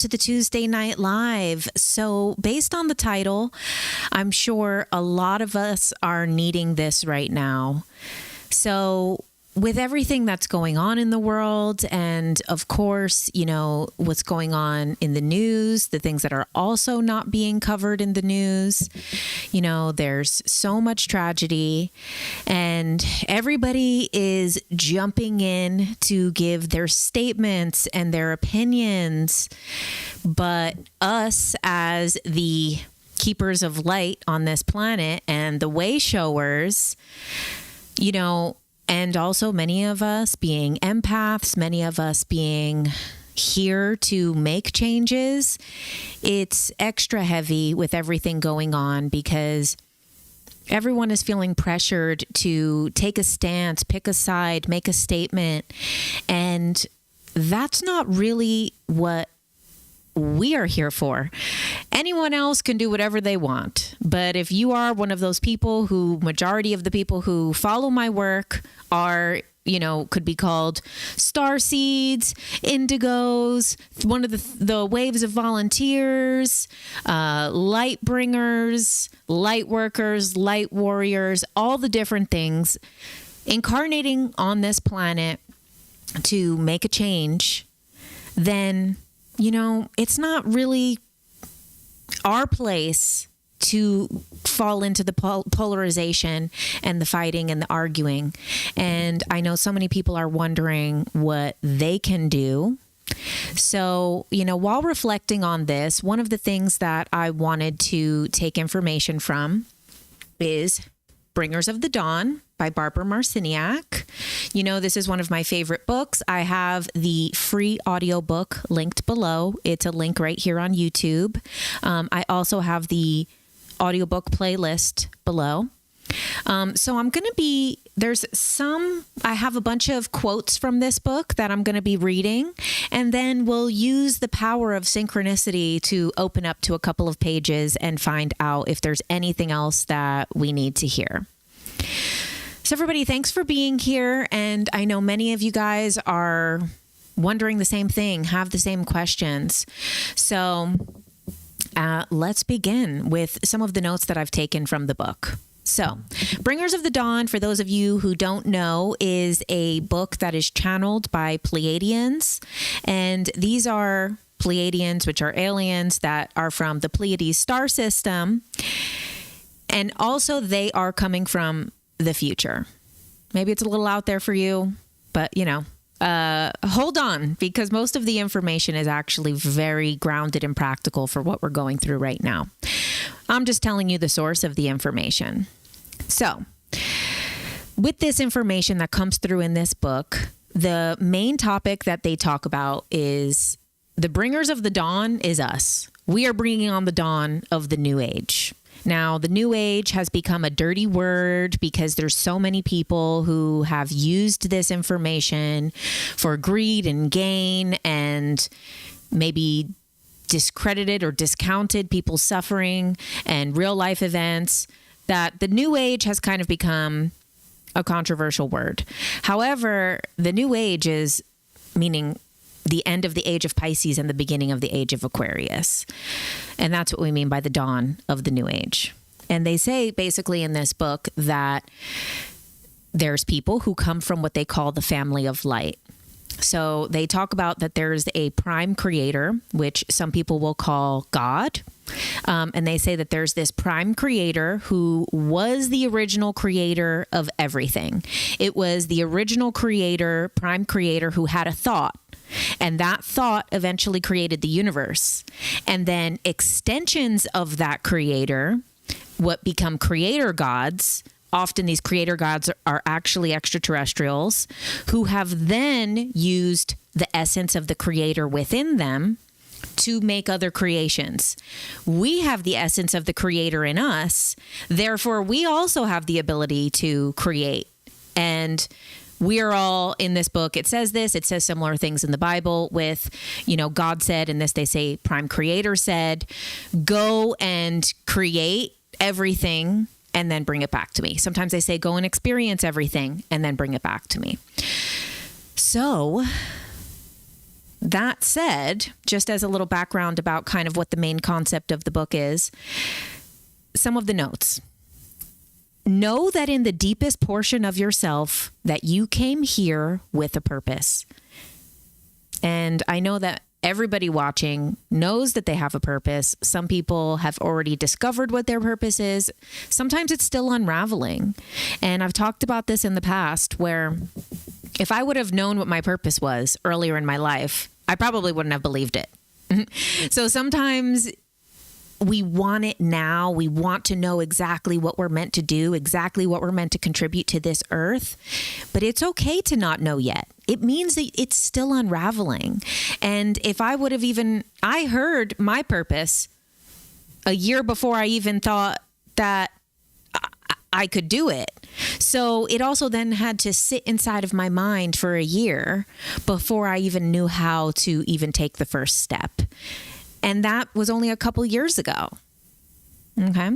to the Tuesday Night Live. So based on the title, I'm sure a lot of us are needing this right now. So with everything that's going on in the world, and of course, what's going on in the news, the things that are also not being covered in the news, there's so much tragedy, and everybody is jumping in to give their statements and their opinions. But us, as the keepers of light on this planet and the way showers, and also many of us being empaths, many of us being here to make changes, it's extra heavy with everything going on because everyone is feeling pressured to take a stance, pick a side, make a statement. And that's not really what we are here for. Anyone else can do whatever they want. But if you are one of those people who, majority of the people who follow my work are, could be called star seeds, indigos, one of the waves of volunteers, light bringers, light workers, light warriors, all the different things incarnating on this planet to make a change, then it's not really our place to fall into the polarization and the fighting and the arguing. And I know so many people are wondering what they can do. So, while reflecting on this, one of the things that I wanted to take information from is Bringers of the Dawn by Barbara Marciniak. This is one of my favorite books. I have the free audiobook linked below. It's a link right here on YouTube. I also have the audiobook playlist below. So I'm going to I have a bunch of quotes from this book that I'm going to be reading, and then we'll use the power of synchronicity to open up to a couple of pages and find out if there's anything else that we need to hear. So everybody, thanks for being here. And I know many of you guys are wondering the same thing, have the same questions. So let's begin with some of the notes that I've taken from the book. So, Bringers of the Dawn, for those of you who don't know, is a book that is channeled by Pleiadians. And these are Pleiadians, which are aliens that are from the Pleiades star system. And also they are coming from the future. Maybe it's a little out there for you, but hold on, because most of the information is actually very grounded and practical for what we're going through right now. I'm just telling you the source of the information. So, with this information that comes through in this book, the main topic that they talk about is the Bringers of the Dawn is us. We are bringing on the dawn of the New Age. Now, the New Age has become a dirty word because there's so many people who have used this information for greed and gain and maybe discredited or discounted people's suffering and real life events, that the New Age has kind of become a controversial word. However, the New Age is meaning the end of the age of Pisces and the beginning of the age of Aquarius. And that's what we mean by the dawn of the New Age. And they say basically in this book that there's people who come from what they call the family of light. So they talk about that there's a prime creator, which some people will call God. And they say that there's this prime creator who was the original creator of everything. It was the original creator, prime creator, who had a thought. And that thought eventually created the universe. And then extensions of that creator, what become creator gods. Often these creator gods are actually extraterrestrials who have then used the essence of the creator within them to make other creations. We have the essence of the creator in us. Therefore, we also have the ability to create. And we are all in this book. It says similar things in the Bible with, God said, and this they say prime creator said, go and create everything and then bring it back to me. Sometimes they say, go and experience everything and then bring it back to me. So that said, just as a little background about kind of what the main concept of the book is, some of the notes. Know that in the deepest portion of yourself that you came here with a purpose. And I know that everybody watching knows that they have a purpose. Some people have already discovered what their purpose is. Sometimes it's still unraveling. And I've talked about this in the past where if I would have known what my purpose was earlier in my life, I probably wouldn't have believed it. So sometimes we want it now. We want to know exactly what we're meant to do, exactly what we're meant to contribute to this earth. But it's okay to not know yet. It means that it's still unraveling. And if I would have I heard my purpose a year before I even thought that I could do it. So it also then had to sit inside of my mind for a year before I even knew how to even take the first step. And that was only a couple years ago. Okay.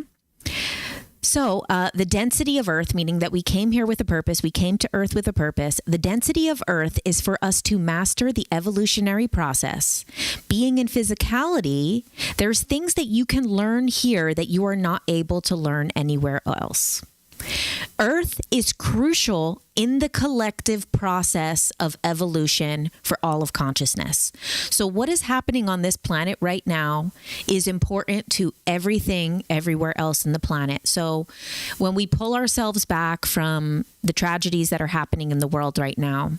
So the density of Earth, meaning that we came here with a purpose, we came to Earth with a purpose. The density of Earth is for us to master the evolutionary process. Being in physicality, there's things that you can learn here that you are not able to learn anywhere else. Earth is crucial in the collective process of evolution for all of consciousness. So what is happening on this planet right now is important to everything everywhere else in the planet. So when we pull ourselves back from the tragedies that are happening in the world right now,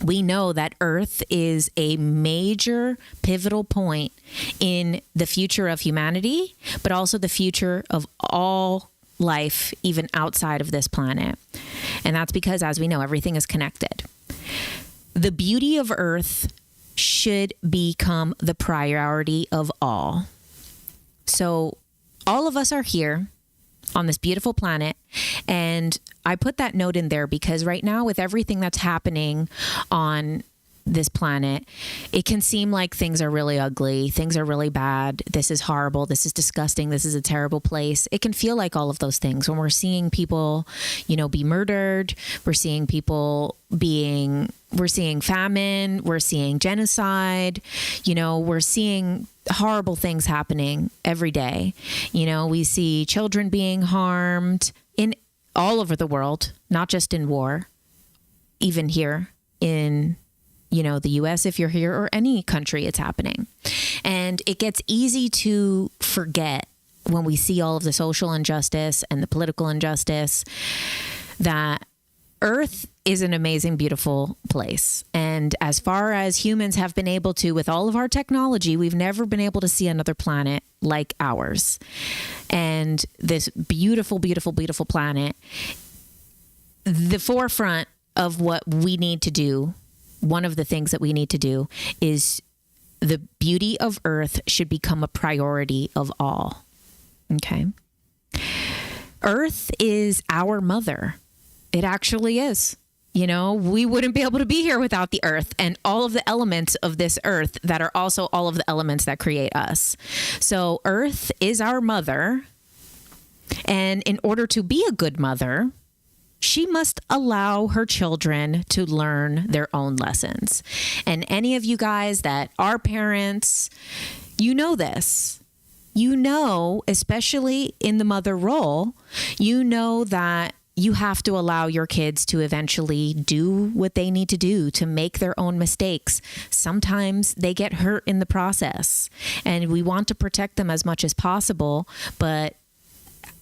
we know that Earth is a major pivotal point in the future of humanity, but also the future of all life, even outside of this planet. And that's because, as we know, everything is connected. The beauty of Earth should become the priority of all. So all of us are here on this beautiful planet. And I put that note in there because right now, with everything that's happening on this planet, it can seem like things are really ugly. Things are really bad. This is horrible. This is disgusting. This is a terrible place. It can feel like all of those things when we're seeing people, be murdered. We're seeing we're seeing famine. We're seeing genocide. We're seeing horrible things happening every day. We see children being harmed in all over the world, not just in war, even here in the US, if you're here, or any country, it's happening. And it gets easy to forget when we see all of the social injustice and the political injustice that Earth is an amazing, beautiful place. And as far as humans have been able to, with all of our technology, we've never been able to see another planet like ours. And this beautiful, beautiful, beautiful planet, the forefront of what we need to do, one of the things that we need to do is the beauty of Earth should become a priority of all. Okay. Earth is our mother. It actually is. We wouldn't be able to be here without the Earth and all of the elements of this Earth that are also all of the elements that create us. So Earth is our mother. And in order to be a good mother, she must allow her children to learn their own lessons. And any of you guys that are parents, this. Especially in the mother role, that you have to allow your kids to eventually do what they need to do to make their own mistakes. Sometimes they get hurt in the process, and we want to protect them as much as possible, but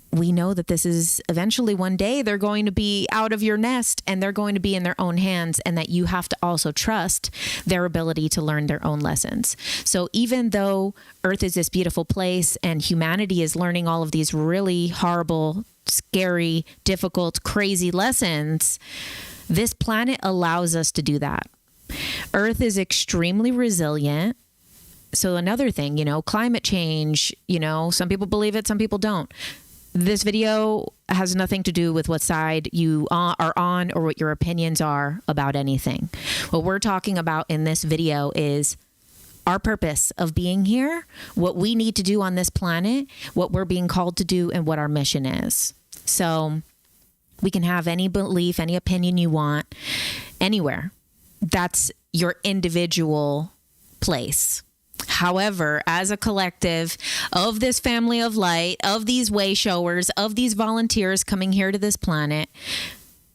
we know that this is eventually one day they're going to be out of your nest and they're going to be in their own hands, and that you have to also trust their ability to learn their own lessons. So even though Earth is this beautiful place and humanity is learning all of these really horrible, scary, difficult, crazy lessons, this planet allows us to do that. Earth is extremely resilient. So another thing, climate change, some people believe it, some people don't. This video has nothing to do with what side you are on or what your opinions are about anything. What we're talking about in this video is our purpose of being here, what we need to do on this planet, what we're being called to do, and what our mission is. So we can have any belief, any opinion you want, anywhere. That's your individual place. However, as a collective of this family of light, of these way showers, of these volunteers coming here to this planet,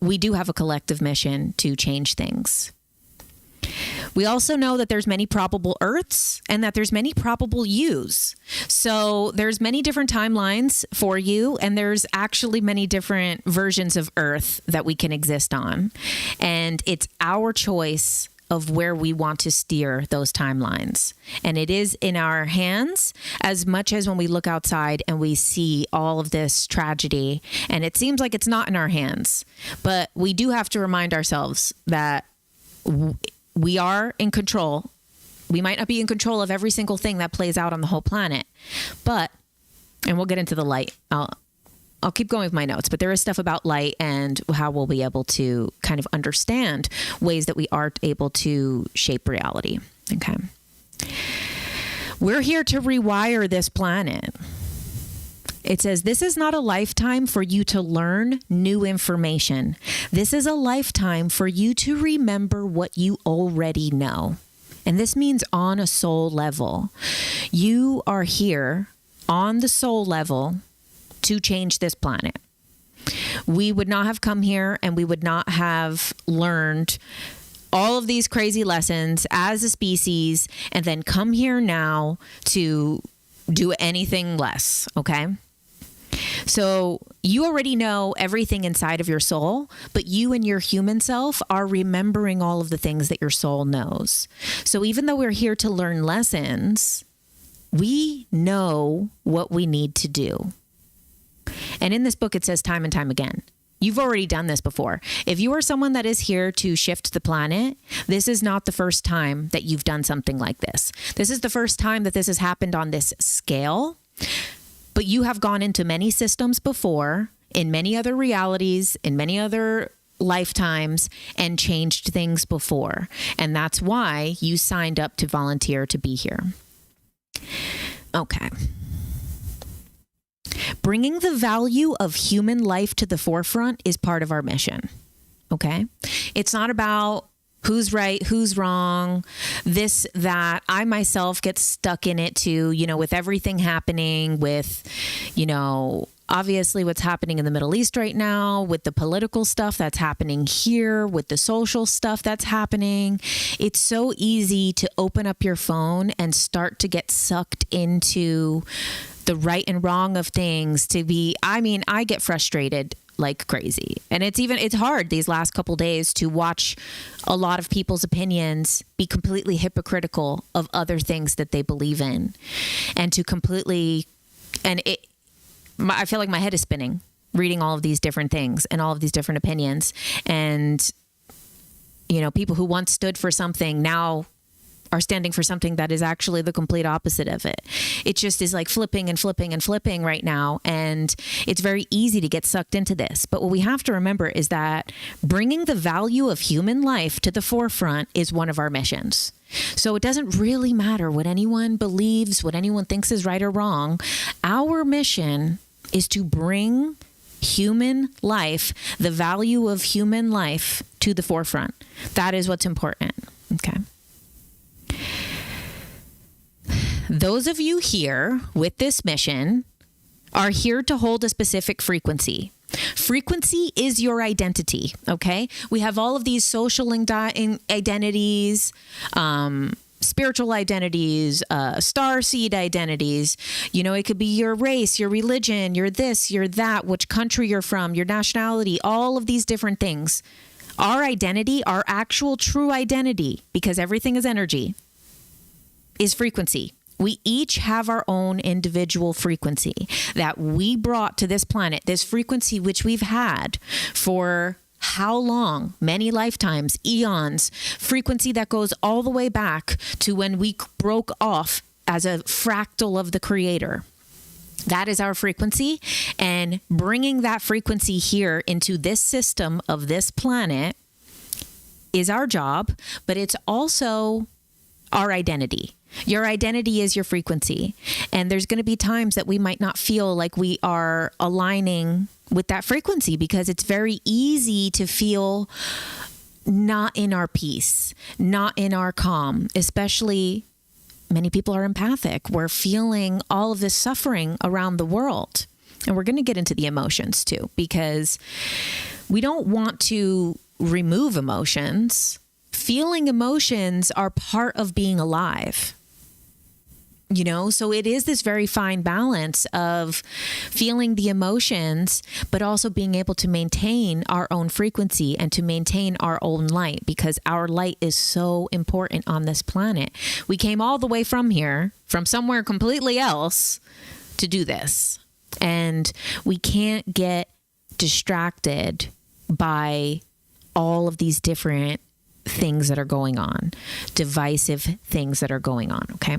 we do have a collective mission to change things. We also know that there's many probable Earths and that there's many probable yous. So there's many different timelines for you, and there's actually many different versions of Earth that we can exist on. And it's our choice of where we want to steer those timelines. And it is in our hands as much as when we look outside and we see all of this tragedy. And it seems like it's not in our hands. But we do have to remind ourselves that we are in control. We might not be in control of every single thing that plays out on the whole planet. But, and we'll get into the light. I'll keep going with my notes, but there is stuff about light and how we'll be able to kind of understand ways that we are able to shape reality. Okay. We're here to rewire this planet. It says, this is not a lifetime for you to learn new information. This is a lifetime for you to remember what you already know. And this means on a soul level. You are here on the soul level to change this planet. We would not have come here and we would not have learned all of these crazy lessons as a species and then come here now to do anything less, okay? So you already know everything inside of your soul, but you and your human self are remembering all of the things that your soul knows. So even though we're here to learn lessons, we know what we need to do. And in this book, it says time and time again, you've already done this before. If you are someone that is here to shift the planet, this is not the first time that you've done something like this. This is the first time that this has happened on this scale. But you have gone into many systems before, in many other realities, in many other lifetimes, and changed things before. And that's why you signed up to volunteer to be here. Okay. Bringing the value of human life to the forefront is part of our mission. Okay? It's not about who's right, who's wrong, this, that. I myself get stuck in it too, with everything happening with, obviously what's happening in the Middle East right now, with the political stuff that's happening here, with the social stuff that's happening. It's so easy to open up your phone and start to get sucked into the right and wrong of things I get frustrated like crazy. And it's hard these last couple days to watch a lot of people's opinions be completely hypocritical of other things that they believe in, and to completely, I feel like my head is spinning reading all of these different things and all of these different opinions. And, people who once stood for something now are standing for something that is actually the complete opposite of it. It just is like flipping and flipping and flipping right now. And it's very easy to get sucked into this. But what we have to remember is that bringing the value of human life to the forefront is one of our missions. So it doesn't really matter what anyone believes, what anyone thinks is right or wrong. Our mission is to bring human life, the value of human life, to the forefront. That is what's important. Okay. Those of you here with this mission are here to hold a specific frequency. Frequency is your identity, okay? We have all of these social identities, spiritual identities, starseed identities. It could be your race, your religion, your this, your that, which country you're from, your nationality, all of these different things. Our identity, our actual true identity, because everything is energy, is frequency. We each have our own individual frequency that we brought to this planet, this frequency which we've had for how long? Many lifetimes, eons, frequency that goes all the way back to when we broke off as a fractal of the Creator. That is our frequency, and bringing that frequency here into this system of this planet is our job, but it's also our identity. Your identity is your frequency. And there's going to be times that we might not feel like we are aligning with that frequency, because it's very easy to feel not in our peace, not in our calm, especially Many people are empathic. We're feeling all of this suffering around the world. And we're going to get into the emotions too, because we don't want to remove emotions. Feeling emotions are part of being alive. You know, so it is this very fine balance of feeling the emotions, but also being able to maintain our own frequency and to maintain our own light, because our light is so important on this planet. We came all the way from here, from somewhere completely else, to do this. And we can't get distracted by all of these different things that are going on, divisive things that are going on, okay?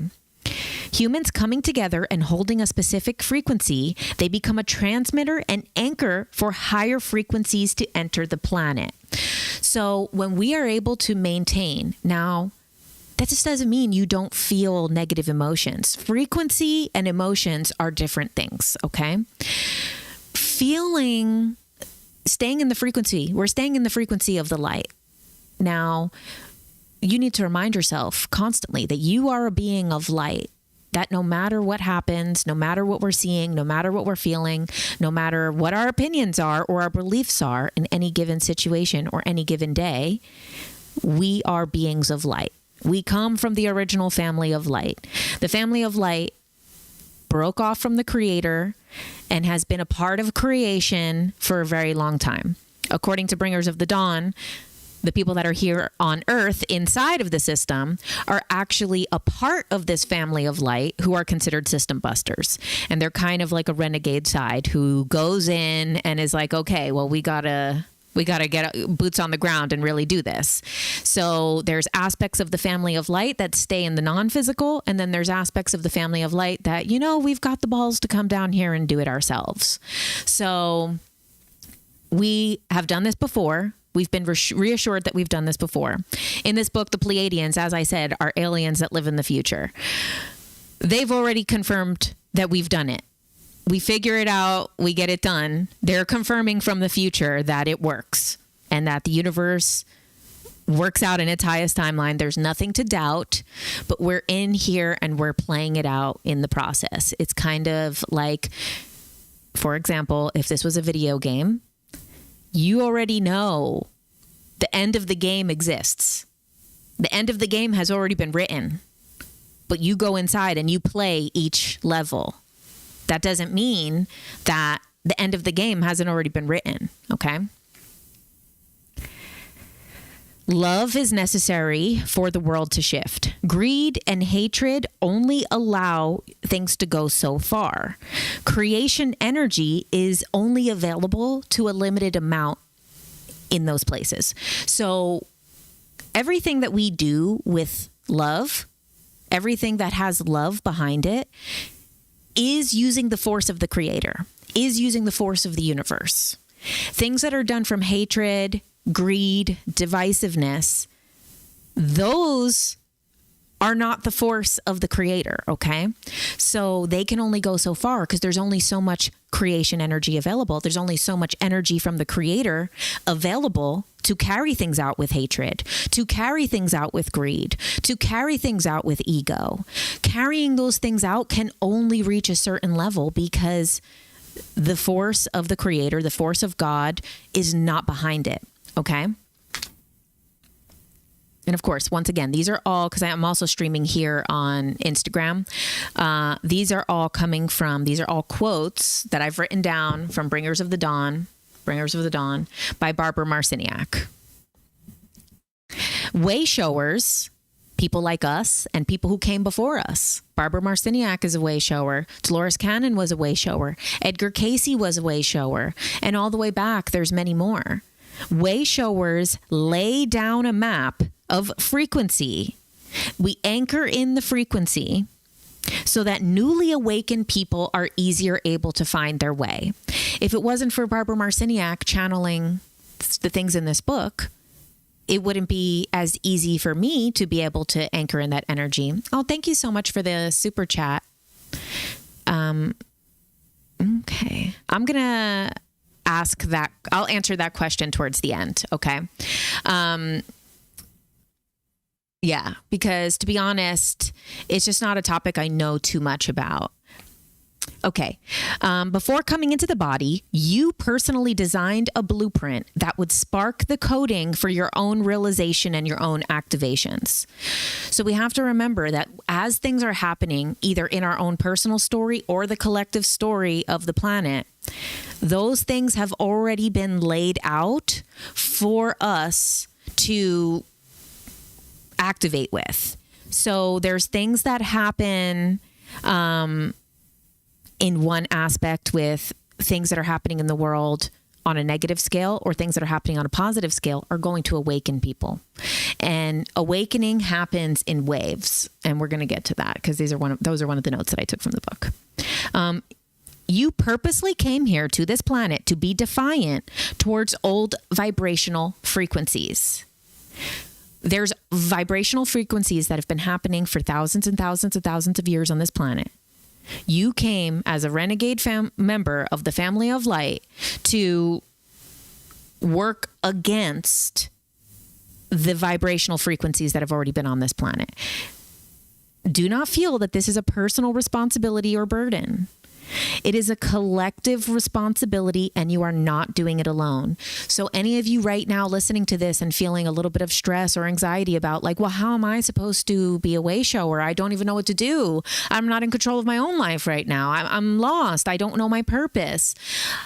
Humans coming together and holding a specific frequency, they become a transmitter and anchor for higher frequencies to enter the planet. So when we are able to maintain, now that just doesn't mean you don't feel negative emotions. Frequency and emotions are different things, okay? Staying in the frequency, we're staying in the frequency of the light. Now, you need to remind yourself constantly that you are a being of light, that no matter what happens, no matter what we're seeing, no matter what we're feeling, no matter what our opinions are or our beliefs are in any given situation or any given day, we are beings of light. We come from the original family of light. The family of light broke off from the Creator and has been a part of creation for a very long time. According to Bringers of the Dawn, the people that are here on Earth inside of the system are actually a part of this family of light who are considered system busters. And they're kind of like a renegade side who goes in and is like, okay, well, we gotta get boots on the ground and really do this. So there's aspects of the family of light that stay in the non-physical. And then there's aspects of the family of light that, you know, we've got the balls to come down here and do it ourselves. So we have done this before. We've been reassured that we've done this before. In this book, the Pleiadians, as I said, are aliens that live in the future. They've already confirmed that we've done it. We figure it out, we get it done. They're confirming from the future that it works and that the universe works out in its highest timeline. There's nothing to doubt, but we're in here and we're playing it out in the process. It's kind of like, for example, if this was a video game, you already know the end of the game exists. The end of the game has already been written, but you go inside and you play each level. That doesn't mean that the end of the game hasn't already been written, okay? Love is necessary for the world to shift. Greed and hatred only allow things to go so far. Creation energy is only available to a limited amount in those places. So everything that we do with love, everything that has love behind it, is using the force of the Creator, is using the force of the universe. Things that are done from hatred, greed, divisiveness, those are not the force of the Creator, okay? So they can only go so far because there's only so much creation energy available. There's only so much energy from the Creator available to carry things out with hatred, to carry things out with greed, to carry things out with ego. Carrying those things out can only reach a certain level because the force of the Creator, the force of God, is not behind it, okay? And of course, once again, these are all, because I'm also streaming here on Instagram. These are all quotes that I've written down from Bringers of the Dawn by Barbara Marciniak. Way showers, people like us and people who came before us. Barbara Marciniak is a way shower. Dolores Cannon was a way shower. Edgar Cayce was a way shower. And all the way back, there's many more. Way showers lay down a map of frequency. We anchor in the frequency so that newly awakened people are easier able to find their way. If it wasn't for Barbara Marciniak channeling the things in this book, it wouldn't be as easy for me to be able to anchor in that energy. Oh, thank you so much for the super chat. Okay. I'm going to I'll answer that question towards the end. Okay. Yeah, because to be honest, it's just not a topic I know too much about. Okay. Before coming into the body, you personally designed a blueprint that would spark the coding for your own realization and your own activations. So we have to remember that as things are happening, either in our own personal story or the collective story of the planet, those things have already been laid out for us to activate with. So there's things that happen in one aspect with things that are happening in the world on a negative scale, or things that are happening on a positive scale are going to awaken people. And awakening happens in waves. And we're going to get to that because those are one of the notes that I took from the book. You purposely came here to this planet to be defiant towards old vibrational frequencies. There's vibrational frequencies that have been happening for thousands and thousands and thousands of years on this planet. You came as a renegade member of the family of light to work against the vibrational frequencies that have already been on this planet. Do not feel that this is a personal responsibility or burden. It is a collective responsibility, and you are not doing it alone. So any of you right now listening to this and feeling a little bit of stress or anxiety about like, well, how am I supposed to be a way shower? I don't even know what to do. I'm not in control of my own life right now. I'm lost. I don't know my purpose.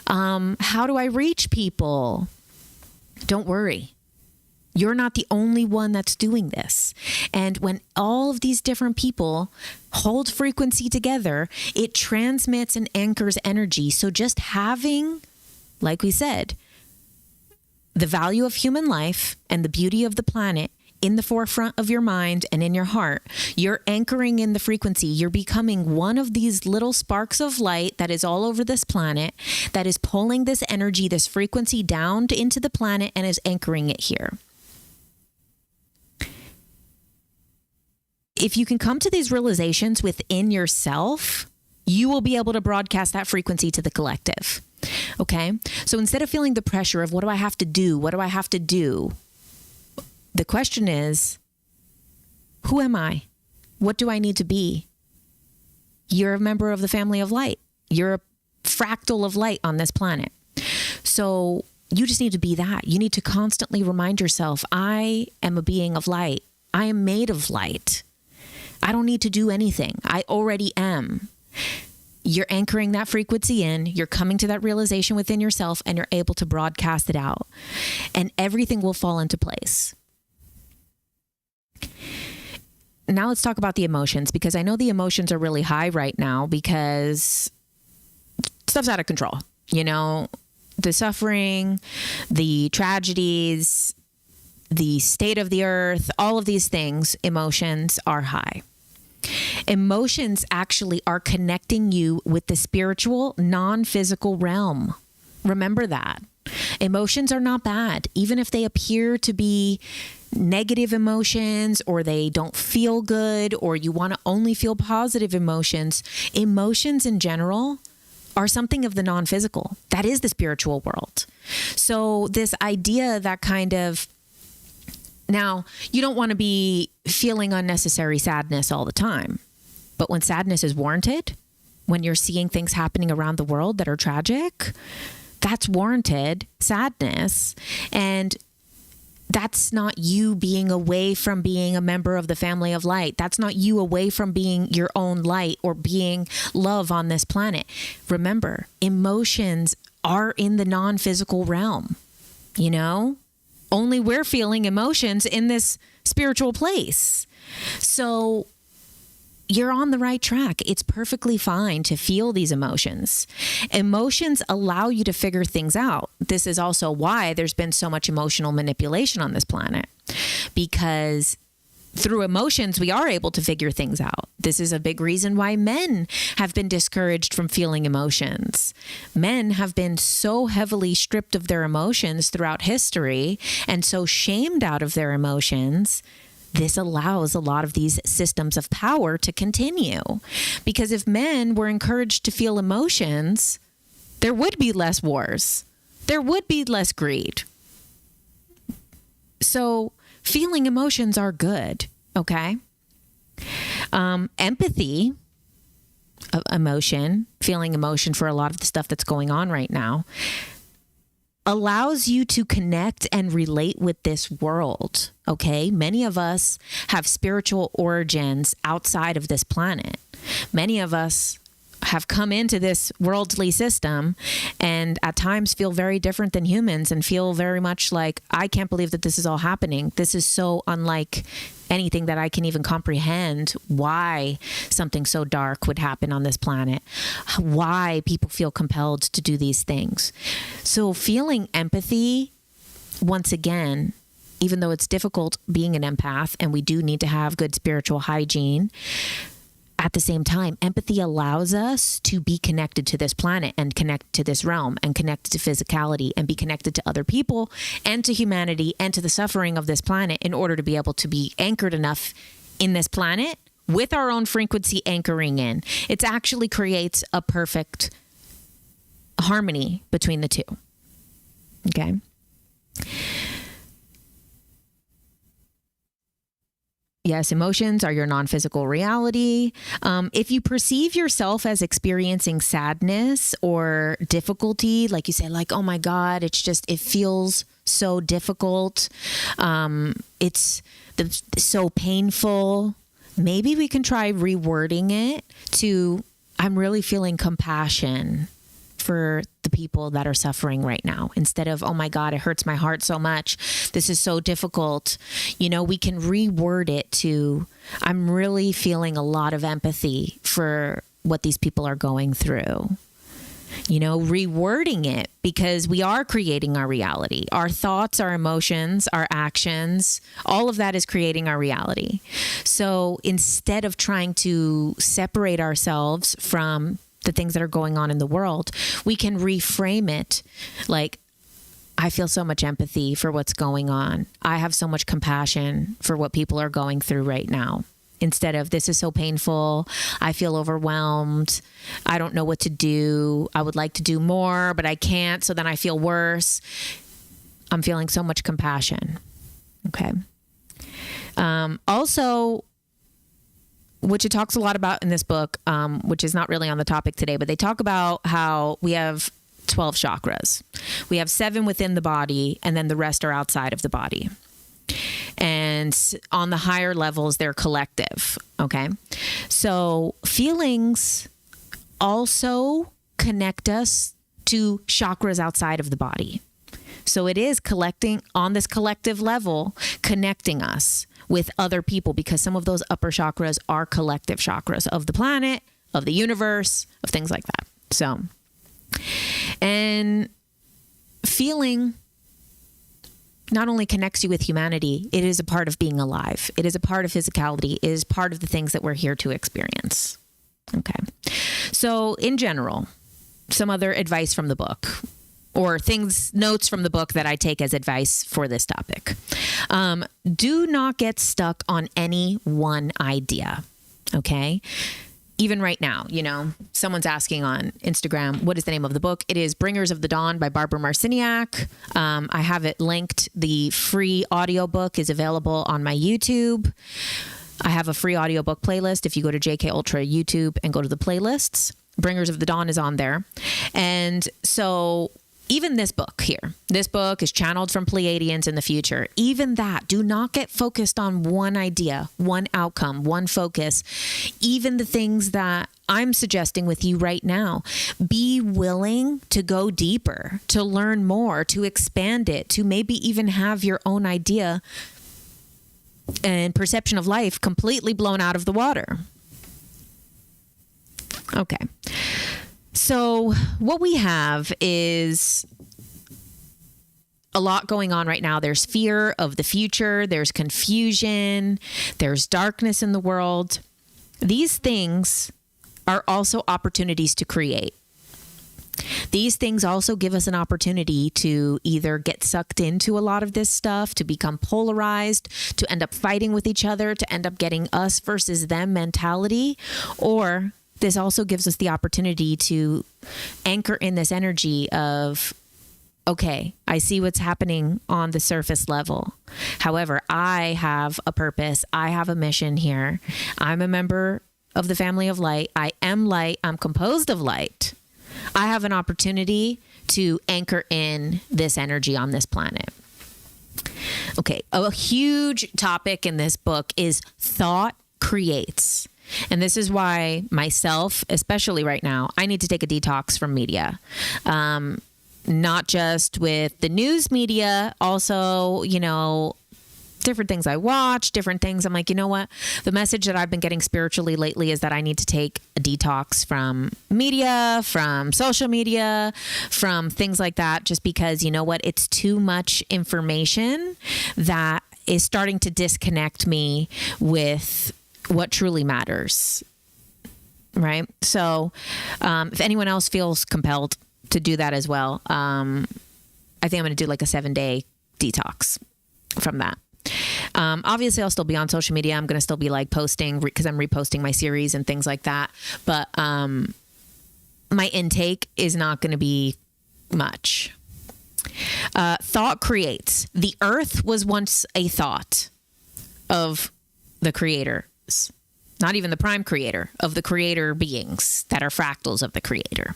How do I reach people? Don't worry. You're not the only one that's doing this. And when all of these different people hold frequency together, it transmits and anchors energy. So just having, like we said, the value of human life and the beauty of the planet in the forefront of your mind and in your heart, you're anchoring in the frequency. You're becoming one of these little sparks of light that is all over this planet, that is pulling this energy, this frequency down into the planet and is anchoring it here. If you can come to these realizations within yourself, you will be able to broadcast that frequency to the collective. Okay? So instead of feeling the pressure of what do I have to do? What do I have to do? The question is, who am I? What do I need to be? You're a member of the family of light. You're a fractal of light on this planet. So you just need to be that. You need to constantly remind yourself, I am a being of light. I am made of light. I don't need to do anything. I already am. You're anchoring that frequency in, you're coming to that realization within yourself, and you're able to broadcast it out. And everything will fall into place. Now let's talk about the emotions, because I know the emotions are really high right now because stuff's out of control. You know, the suffering, the tragedies, the state of the earth, all of these things, emotions are high. Emotions actually are connecting you with the spiritual, non-physical realm. Remember that. Emotions are not bad, even if they appear to be negative emotions or they don't feel good or you want to only feel positive emotions. Emotions in general are something of the non-physical. That is the spiritual world. So this idea that kind of, now, you don't want to be feeling unnecessary sadness all the time. But when sadness is warranted, when you're seeing things happening around the world that are tragic, that's warranted sadness. And that's not you being away from being a member of the family of light. That's not you away from being your own light or being love on this planet. Remember, emotions are in the non-physical realm, you know? Only we're feeling emotions in this spiritual place. So you're on the right track. It's perfectly fine to feel these emotions. Emotions allow you to figure things out. This is also why there's been so much emotional manipulation on this planet, because through emotions, we are able to figure things out. This is a big reason why men have been discouraged from feeling emotions. Men have been so heavily stripped of their emotions throughout history and so shamed out of their emotions. This allows a lot of these systems of power to continue. Because if men were encouraged to feel emotions, there would be less wars. There would be less greed. So feeling emotions are good, Okay. Empathy, emotion, feeling emotion for a lot of the stuff that's going on right now, allows you to connect and relate with this world. Okay. Many of us have spiritual origins outside of this planet. Many of us have come into this worldly system and at times feel very different than humans and feel very much like, I can't believe that this is all happening. This is so unlike anything that I can even comprehend, why something so dark would happen on this planet, why people feel compelled to do these things. So feeling empathy, once again, even though it's difficult being an empath and we do need to have good spiritual hygiene, at the same time, empathy allows us to be connected to this planet and connect to this realm and connect to physicality and be connected to other people and to humanity and to the suffering of this planet in order to be able to be anchored enough in this planet with our own frequency anchoring in. It actually creates a perfect harmony between the two. Okay. Yes, emotions are your non-physical reality. If you perceive yourself as experiencing sadness or difficulty, like you say, like, oh my God, it feels so difficult. It's so painful. Maybe we can try rewording it to, I'm really feeling compassion for the people that are suffering right now, instead of, oh my God, it hurts my heart so much. This is so difficult. You know, we can reword it to, I'm really feeling a lot of empathy for what these people are going through. You know, rewording it, because we are creating our reality. Our thoughts, our emotions, our actions, all of that is creating our reality. So instead of trying to separate ourselves from the things that are going on in the world, we can reframe it like, I feel so much empathy for what's going on. I have so much compassion for what people are going through right now. Instead of, this is so painful. I feel overwhelmed. I don't know what to do. I would like to do more, but I can't. So then I feel worse. I'm feeling so much compassion. Okay. Also, which it talks a lot about in this book, which is not really on the topic today, but they talk about how we have 12 chakras. We have 7 within the body, and then the rest are outside of the body. And on the higher levels, they're collective. Okay. So feelings also connect us to chakras outside of the body. So it is collecting on this collective level, connecting us with other people, because some of those upper chakras are collective chakras of the planet, of the universe, of things like that. So, and feeling not only connects you with humanity, it is a part of being alive. It is a part of physicality. It is part of the things that we're here to experience. Okay. So in general, some other advice from the book, or notes from the book that I take as advice for this topic. Do not get stuck on any one idea. Okay. Even right now, you know, someone's asking on Instagram, what is the name of the book? It is Bringers of the Dawn by Barbara Marciniak. I have it linked. The free audiobook is available on my YouTube. I have a free audiobook playlist. If you go to JK Ultra YouTube and go to the playlists, Bringers of the Dawn is on there. And so even this book here, this book is channeled from Pleiadians in the future. Even that, do not get focused on one idea, one outcome, one focus. Even the things that I'm suggesting with you right now, be willing to go deeper, to learn more, to expand it, to maybe even have your own idea and perception of life completely blown out of the water. Okay. So what we have is a lot going on right now. There's fear of the future. There's confusion. There's darkness in the world. These things are also opportunities to create. These things also give us an opportunity to either get sucked into a lot of this stuff, to become polarized, to end up fighting with each other, to end up getting us versus them mentality, or this also gives us the opportunity to anchor in this energy of okay, I see what's happening on the surface level. However, I have a purpose. I have a mission here. I'm a member of the family of light. I am light. I'm composed of light. I have an opportunity to anchor in this energy on this planet. Okay, a huge topic in this book is thought creates. And this is why myself, especially right now, I need to take a detox from media. Not just with the news media, also, different things I watch, different things. I'm like, you know what? The message that I've been getting spiritually lately is that I need to take a detox from media, from social media, from things like that, just because, you know what? It's too much information that is starting to disconnect me with what truly matters. Right? So if anyone else feels compelled to do that as well, I think I'm going to do like a 7-day detox from that. Obviously I'll still be on social media. I'm going to still be like posting because I'm reposting my series and things like that. But, my intake is not going to be much. Thought creates. The earth was once a thought of the creators, not even the prime creator, of the creator beings that are fractals of the creator.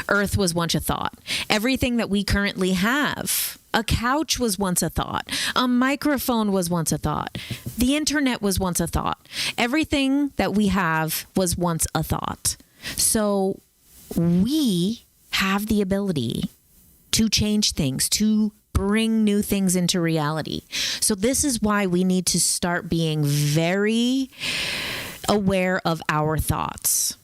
Earth was once a thought. Everything that we currently have, a couch was once a thought. A microphone was once a thought. The internet was once a thought. Everything that we have was once a thought. So we have the ability to change things, to bring new things into reality. So this is why we need to start being very aware of our thoughts,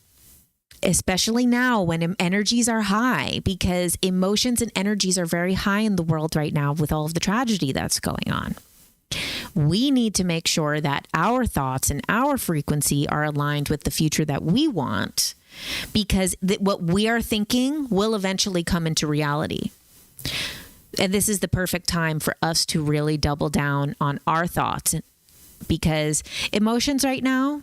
especially now when energies are high, because emotions and energies are very high in the world right now with all of the tragedy that's going on. We need to make sure that our thoughts and our frequency are aligned with the future that we want, because what we are thinking will eventually come into reality. And this is the perfect time for us to really double down on our thoughts, because emotions right now,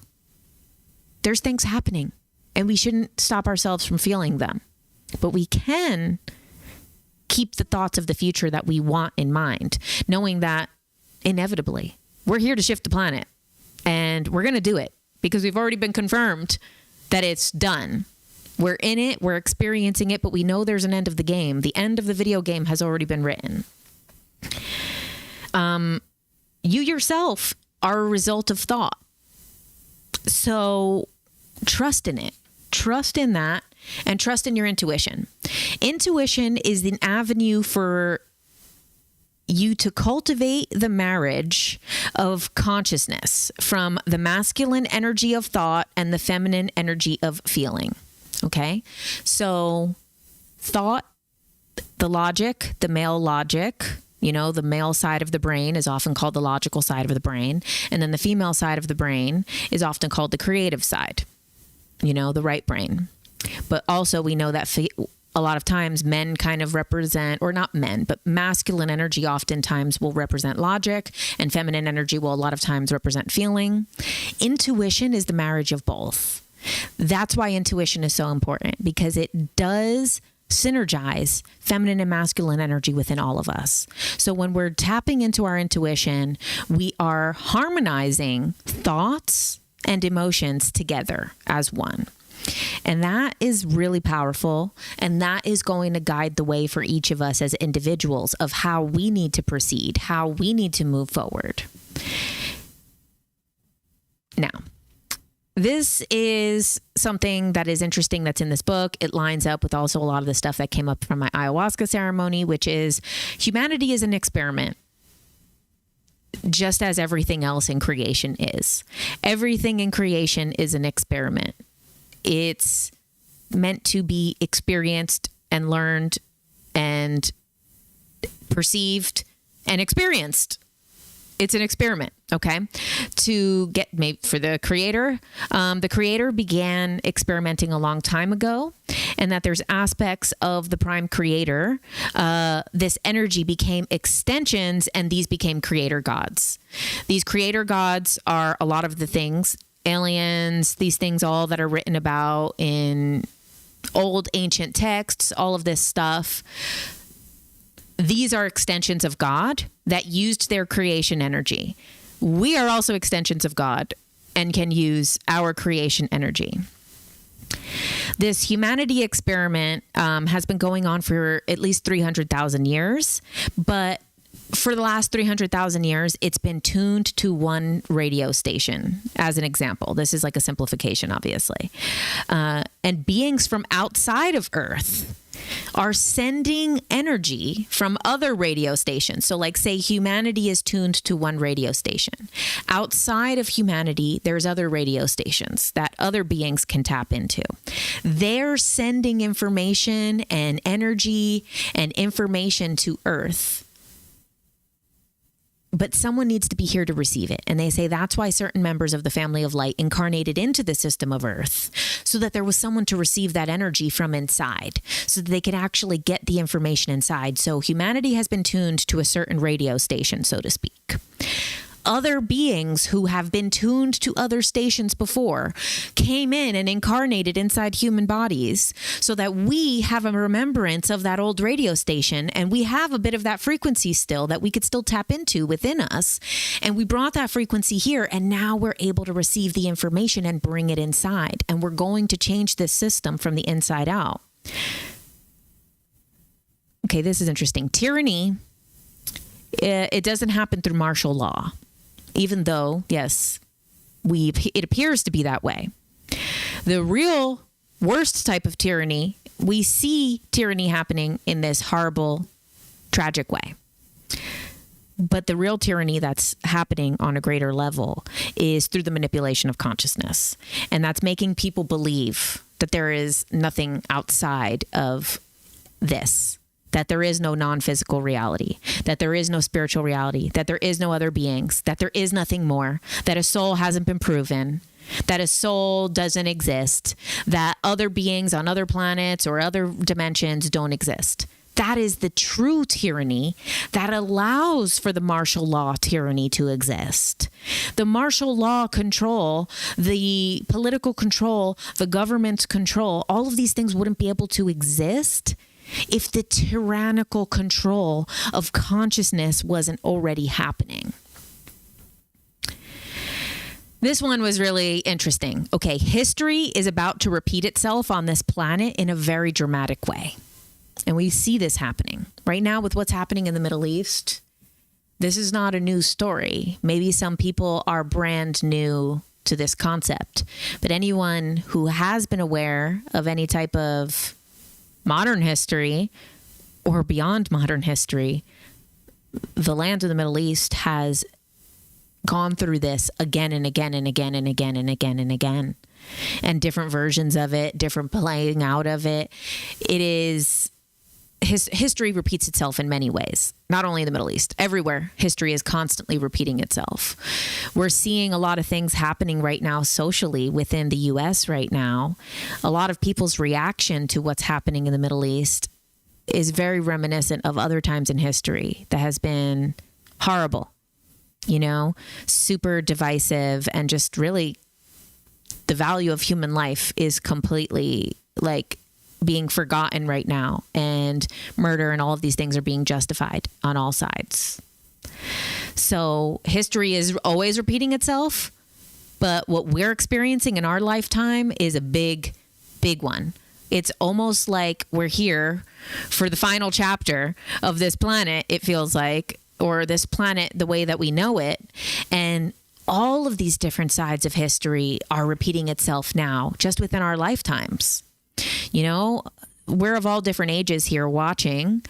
there's things happening and we shouldn't stop ourselves from feeling them, but we can keep the thoughts of the future that we want in mind, knowing that inevitably we're here to shift the planet and we're going to do it because we've already been confirmed that it's done. We're in it, we're experiencing it, but we know there's an end of the game. The end of the video game has already been written. You yourself are a result of thought. So trust in it. Trust in that, and trust in your intuition. Intuition is an avenue for you to cultivate the marriage of consciousness from the masculine energy of thought and the feminine energy of feeling. Okay? So thought, the logic, the male logic, the male side of the brain is often called the logical side of the brain. And then the female side of the brain is often called the creative side, the right brain. But also we know that a lot of times men kind of represent, or not men, but masculine energy oftentimes will represent logic, and feminine energy will a lot of times represent feeling. Intuition is the marriage of both. That's why intuition is so important, because it does synergize feminine and masculine energy within all of us. So when we're tapping into our intuition, we are harmonizing thoughts and emotions together as one. And that is really powerful. And that is going to guide the way for each of us as individuals of how we need to proceed, how we need to move forward. Now, this is something that is interesting that's in this book. It lines up with also a lot of the stuff that came up from my ayahuasca ceremony, which is humanity is an experiment, just as everything else in creation is. Everything in creation is an experiment. It's meant to be experienced and learned and perceived and experienced. It's an experiment, okay? To get made for the creator. The creator began experimenting a long time ago, and that there's aspects of the prime creator. This energy became extensions, and these became creator gods. These creator gods are a lot of the things, aliens, these things all that are written about in old ancient texts, all of this stuff. these are extensions of God that used their creation energy. We are also extensions of God and can use our creation energy. This humanity experiment has been going on for at least 300,000 years, but for the last 300,000 years, it's been tuned to one radio station, as an example. This is like a simplification, obviously. And beings from outside of Earth are sending energy from other radio stations. So like, say humanity is tuned to one radio station. Outside of humanity, there's other radio stations that other beings can tap into. They're sending information and energy and information to Earth. But someone needs to be here to receive it. And they say that's why certain members of the family of light incarnated into the system of Earth, so that there was someone to receive that energy from inside, so that they could actually get the information inside. So humanity has been tuned to a certain radio station, so to speak. Other beings who have been tuned to other stations before came in and incarnated inside human bodies, so that we have a remembrance of that old radio station, and we have a bit of that frequency still that we could still tap into within us. And we brought that frequency here, and now we're able to receive the information and bring it inside. And we're going to change this system from the inside out. Okay, this is interesting. Tyranny, it doesn't happen through martial law. Even though, yes, it appears to be that way. The real worst type of tyranny, we see tyranny happening in this horrible, tragic way. But the real tyranny that's happening on a greater level is through the manipulation of consciousness. And that's making people believe that there is nothing outside of this. That there is no non-physical reality, that there is no spiritual reality, that there is no other beings, that there is nothing more, that a soul hasn't been proven, that a soul doesn't exist, that other beings on other planets or other dimensions don't exist. That is the true tyranny that allows for the martial law tyranny to exist. The martial law control, the political control, the government's control, all of these things wouldn't be able to exist if the tyrannical control of consciousness wasn't already happening. This one was really interesting. Okay, history is about to repeat itself on this planet in a very dramatic way. And we see this happening right now with what's happening in the Middle East. This is not a new story. Maybe some people are brand new to this concept, but anyone who has been aware of any type of modern history or beyond modern history, the land of the Middle East has gone through this again and again and again and again and again and again, and different versions of it, different playing out of it. It is, history repeats itself in many ways, not only in the Middle East. Everywhere, history is constantly repeating itself. We're seeing a lot of things happening right now socially within the U.S. right now. A lot of people's reaction to what's happening in the Middle East is very reminiscent of other times in history that has been horrible, you know, super divisive, and just really the value of human life is completely like being forgotten right now, and murder and all of these things are being justified on all sides. So history is always repeating itself, but what we're experiencing in our lifetime is a big, big one. It's almost like we're here for the final chapter of this planet, it feels like, or this planet the way that we know it. And all of these different sides of history are repeating itself now, just within our lifetimes. You know, we're of all different ages here watching,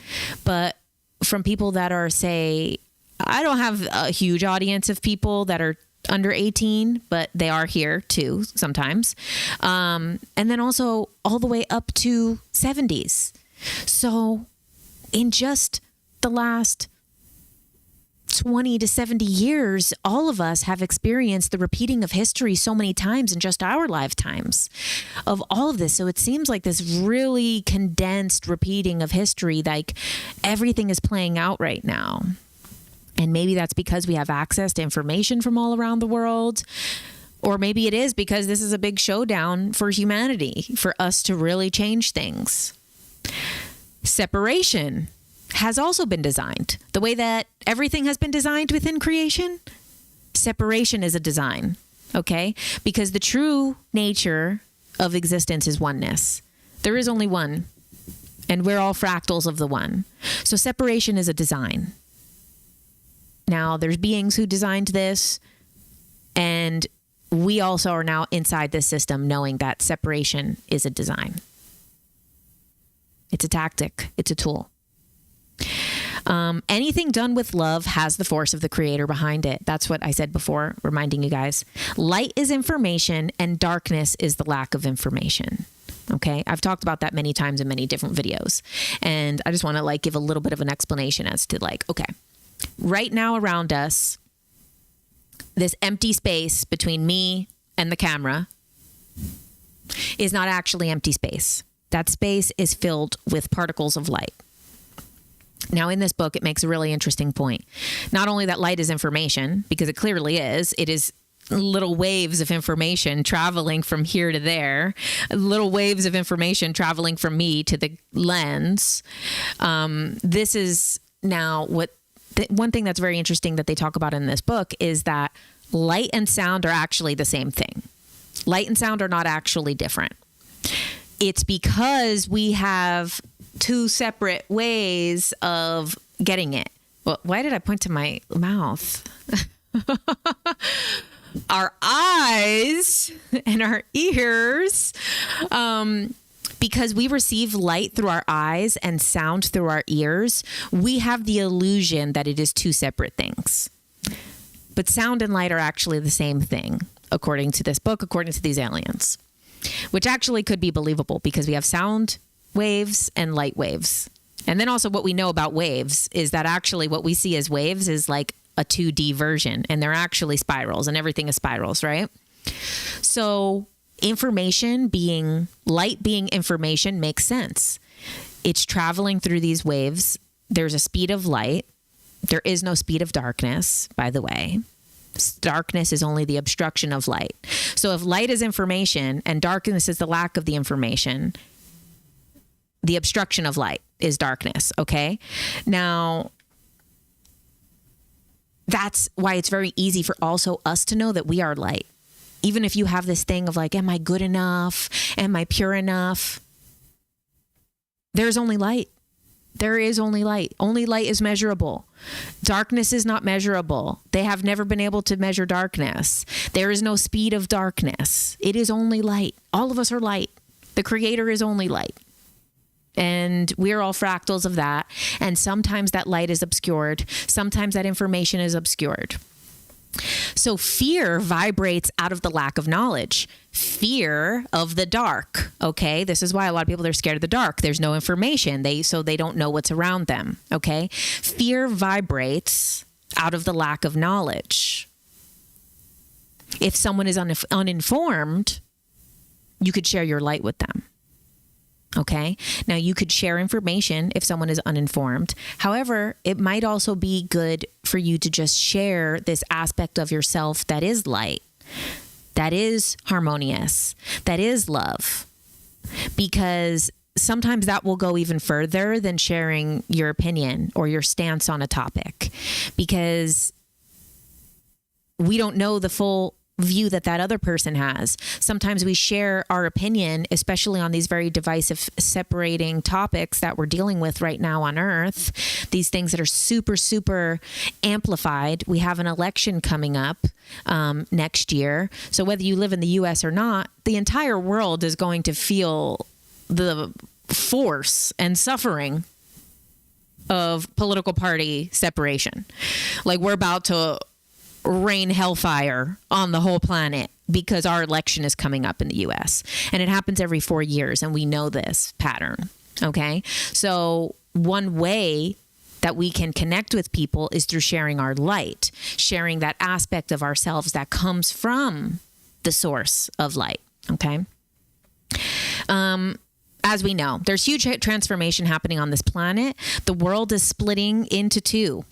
but from people that are, say, I don't have a huge audience of people that are under 18, but they are here too sometimes. And then also all the way up to 70s. So in just the last 20 to 70 years, all of us have experienced the repeating of history so many times in just our lifetimes of all of this. So it seems like this really condensed repeating of history, like everything is playing out right now. And maybe that's because we have access to information from all around the world. Or maybe it is because this is a big showdown for humanity, for us to really change things. Separation has also been designed. The way that everything has been designed within creation, separation is a design, okay? Because the true nature of existence is oneness. There is only one, and we're all fractals of the one. So separation is a design. Now, there's beings who designed this, and we also are now inside this system knowing that separation is a design. It's a tactic. It's a tool. Anything done with love has the force of the creator behind it. That's what I said before, reminding you guys. Light is information and darkness is the lack of information. Okay. I've talked about that many times in many different videos. And I just want to like give a little bit of an explanation as to like, okay, right now around us, this empty space between me and the camera is not actually empty space. That space is filled with particles of light. Now, in this book, it makes a really interesting point. Not only that light is information, because it clearly is, it is little waves of information traveling from here to there, little waves of information traveling from me to the lens. This is now one thing that's very interesting that they talk about in this book is that light and sound are actually the same thing. Light and sound are not actually different. It's because we have two separate ways of getting it. Well, why did I point to my mouth? Our eyes and our ears, because we receive light through our eyes and sound through our ears, we have the illusion that it is two separate things. But sound and light are actually the same thing, according to this book, according to these aliens, which actually could be believable because we have sound waves and light waves. And then also what we know about waves is that actually what we see as waves is like a 2D version, and they're actually spirals, and everything is spirals, right? So information being, light being information makes sense. It's traveling through these waves. There's a speed of light. There is no speed of darkness, by the way. Darkness is only the obstruction of light. So if light is information and darkness is the lack of the information, the obstruction of light is darkness, okay? Now, that's why it's very easy for also us to know that we are light. Even if you have this thing of like, am I good enough? Am I pure enough? There's only light. There is only light. Only light is measurable. Darkness is not measurable. They have never been able to measure darkness. There is no speed of darkness. It is only light. All of us are light. The creator is only light. And we're all fractals of that. And sometimes that light is obscured. Sometimes that information is obscured. So fear vibrates out of the lack of knowledge. Fear of the dark. Okay. This is why a lot of people are scared of the dark. There's no information. So they don't know what's around them. Okay. Fear vibrates out of the lack of knowledge. If someone is uninformed, you could share your light with them. Okay. Now you could share information if someone is uninformed. However, it might also be good for you to just share this aspect of yourself that is light, that is harmonious, that is love, because sometimes that will go even further than sharing your opinion or your stance on a topic, because we don't know the full view that other person has. Sometimes we share our opinion, especially on these very divisive, separating topics that we're dealing with right now on Earth. These things that are super, super amplified. We have an election coming up next year. So whether you live in the U.S. or not, the entire world is going to feel the force and suffering of political party separation. Like we're about to rain hellfire on the whole planet because our election is coming up in the US, and it happens every 4 years, and we know this pattern. Okay. So one way that we can connect with people is through sharing our light, sharing that aspect of ourselves that comes from the source of light. Okay. As we know, there's huge transformation happening on this planet. The world is splitting into two.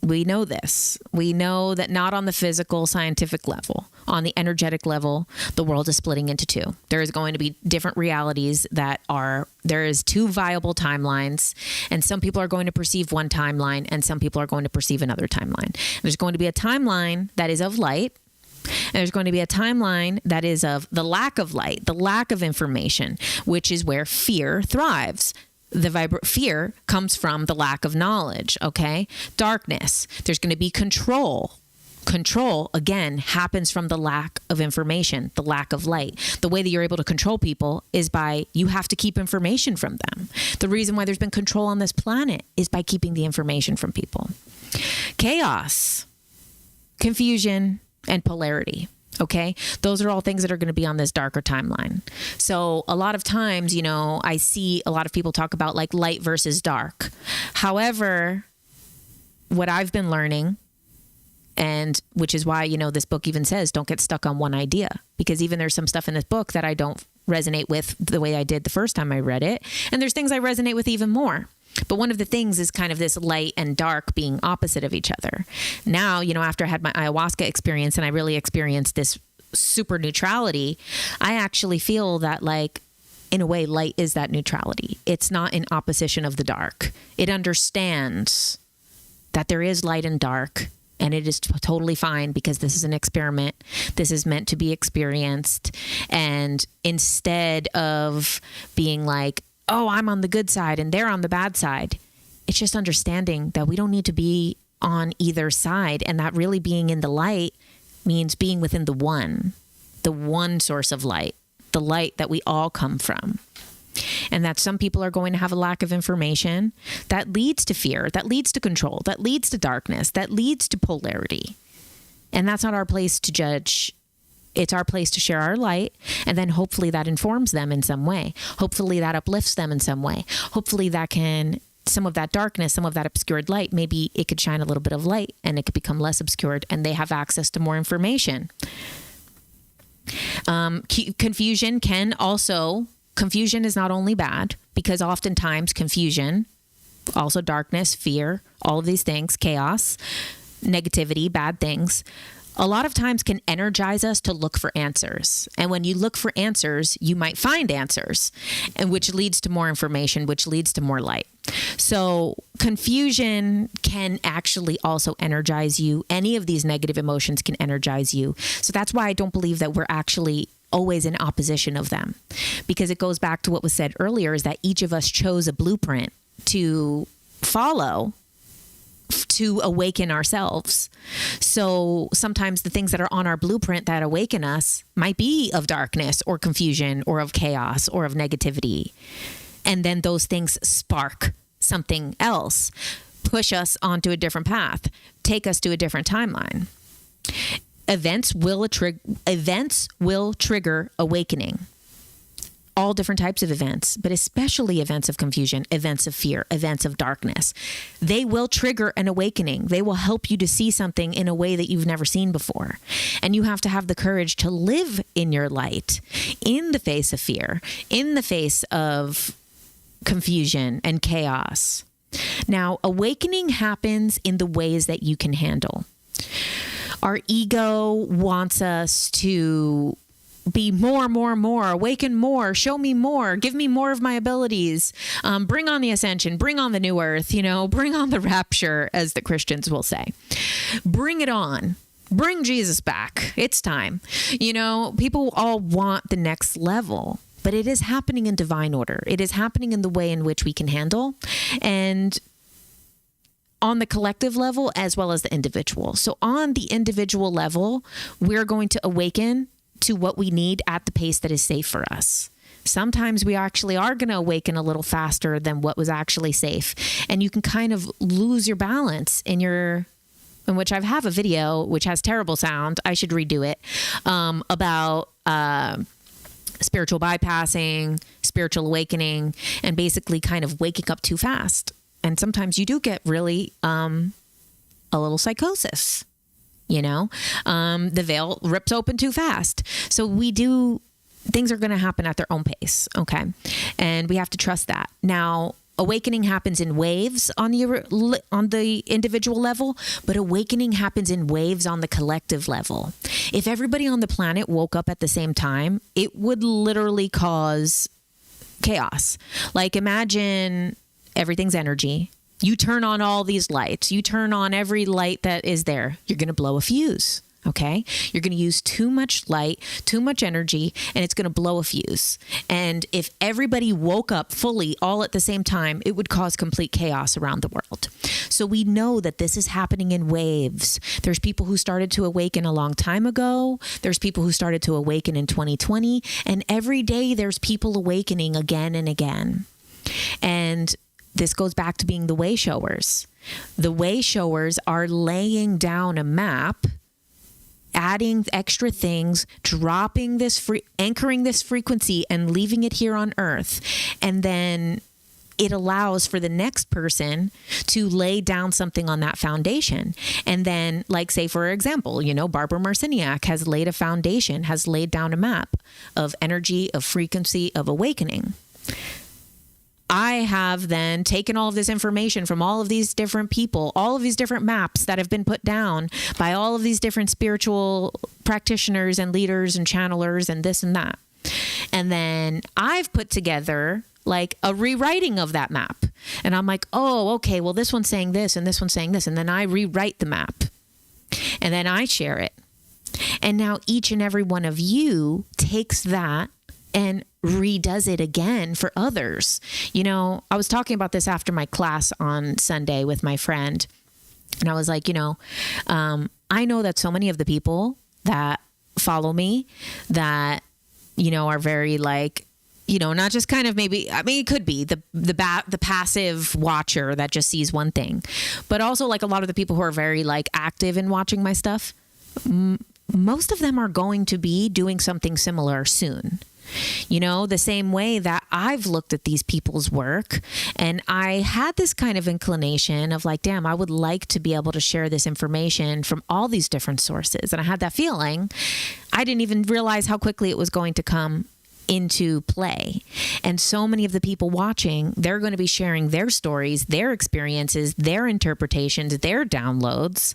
We know this. We know that not on the physical, scientific level, on the energetic level, the world is splitting into two. There is going to be different realities there is two viable timelines, and some people are going to perceive one timeline, and some people are going to perceive another timeline. There's going to be a timeline that is of light, and there's going to be a timeline that is of the lack of light, the lack of information, which is where fear thrives. Fear comes from the lack of knowledge, okay? Darkness. There's going to be control. Control, again, happens from the lack of information, the lack of light. The way that you're able to control people is by you have to keep information from them. The reason why there's been control on this planet is by keeping the information from people. Chaos, confusion, and polarity. Okay. Those are all things that are going to be on this darker timeline. So a lot of times, I see a lot of people talk about like light versus dark. However, what I've been learning, and which is why, this book even says, don't get stuck on one idea, because even there's some stuff in this book that I don't resonate with the way I did the first time I read it. And there's things I resonate with even more. But one of the things is kind of this light and dark being opposite of each other. Now, after I had my ayahuasca experience and I really experienced this super neutrality, I actually feel that in a way, light is that neutrality. It's not in opposition of the dark. It understands that there is light and dark, and it is totally fine because this is an experiment. This is meant to be experienced. And instead of being like, oh, I'm on the good side and they're on the bad side, it's just understanding that we don't need to be on either side, and that really being in the light means being within the one source of light, the light that we all come from. And that some people are going to have a lack of information that leads to fear, that leads to control, that leads to darkness, that leads to polarity. And that's not our place to judge. It's our place to share our light, and then hopefully that informs them in some way. Hopefully that uplifts them in some way. Hopefully some of that darkness, some of that obscured light, maybe it could shine a little bit of light and it could become less obscured and they have access to more information. Confusion is not only bad, because oftentimes confusion, also darkness, fear, all of these things, chaos, negativity, bad things, a lot of times can energize us to look for answers. And when you look for answers, you might find answers, and which leads to more information, which leads to more light. So confusion can actually also energize you. Any of these negative emotions can energize you. So that's why I don't believe that we're actually always in opposition of them, because it goes back to what was said earlier, is that each of us chose a blueprint to follow to awaken ourselves. So sometimes the things that are on our blueprint that awaken us might be of darkness or confusion or of chaos or of negativity. And then those things spark something else, push us onto a different path, take us to a different timeline. Events will trigger awakening. All different types of events, but especially events of confusion, events of fear, events of darkness. They will trigger an awakening. They will help you to see something in a way that you've never seen before. And you have to have the courage to live in your light, in the face of fear, in the face of confusion and chaos. Now, awakening happens in the ways that you can handle. Our ego wants us to be more, awaken more, show me more, give me more of my abilities, bring on the ascension, bring on the new earth, bring on the rapture, as the Christians will say. Bring it on. Bring Jesus back. It's time. People all want the next level, but it is happening in divine order. It is happening in the way in which we can handle, and on the collective level as well as the individual. So on the individual level, we're going to awaken to what we need at the pace that is safe for us. Sometimes we actually are going to awaken a little faster than what was actually safe. And you can kind of lose your balance in which I have a video, which has terrible sound. I should redo it, about spiritual bypassing, spiritual awakening, and basically kind of waking up too fast. And sometimes you do get really a little psychosis. The veil rips open too fast. So things are going to happen at their own pace. Okay. And we have to trust that. Now, awakening happens in waves on the individual level, but awakening happens in waves on the collective level. If everybody on the planet woke up at the same time, it would literally cause chaos. Like, imagine everything's energy. You turn on all these lights. You turn on every light that is there. You're going to blow a fuse. Okay, you're going to use too much light, too much energy, and it's going to blow a fuse. And if everybody woke up fully all at the same time, it would cause complete chaos around the world. So we know that this is happening in waves. There's people who started to awaken a long time ago. There's people who started to awaken in 2020. And every day there's people awakening again and again. And this goes back to being the way showers. The way showers are laying down a map, adding extra things, dropping this anchoring this frequency and leaving it here on Earth. And then it allows for the next person to lay down something on that foundation. And then, like, say, for example, Barbara Marciniak has laid a foundation, has laid down a map of energy, of frequency, of awakening. I have then taken all of this information from all of these different people, all of these different maps that have been put down by all of these different spiritual practitioners and leaders and channelers and this and that. And then I've put together like a rewriting of that map. And I'm like, oh, okay, well, this one's saying this and this one's saying this. And then I rewrite the map and then I share it. And now each and every one of you takes that and redoes it again for others. I was talking about this after my class on Sunday with my friend. And I was like, I know that so many of the people that follow me that, are very like, not just kind of maybe, it could be the passive watcher that just sees one thing, but also like a lot of the people who are very like active in watching my stuff. Most of them are going to be doing something similar soon. The same way that I've looked at these people's work and I had this kind of inclination of like, damn, I would like to be able to share this information from all these different sources. And I had that feeling. I didn't even realize how quickly it was going to come into play. And so many of the people watching, they're going to be sharing their stories, their experiences, their interpretations, their downloads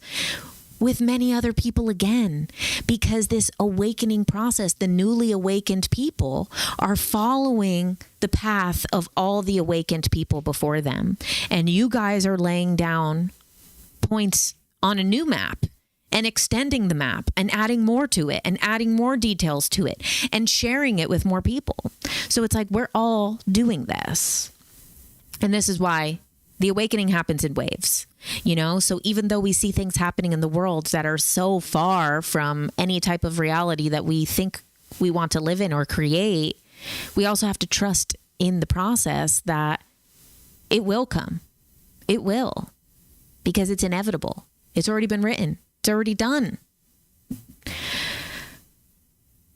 with many other people again, because this awakening process, the newly awakened people are following the path of all the awakened people before them. And you guys are laying down points on a new map and extending the map and adding more to it and adding more details to it and sharing it with more people. So it's like we're all doing this. And this is why the awakening happens in waves, so even though we see things happening in the world that are so far from any type of reality that we think we want to live in or create, we also have to trust in the process that it will come. It will, because it's inevitable. It's already been written. It's already done.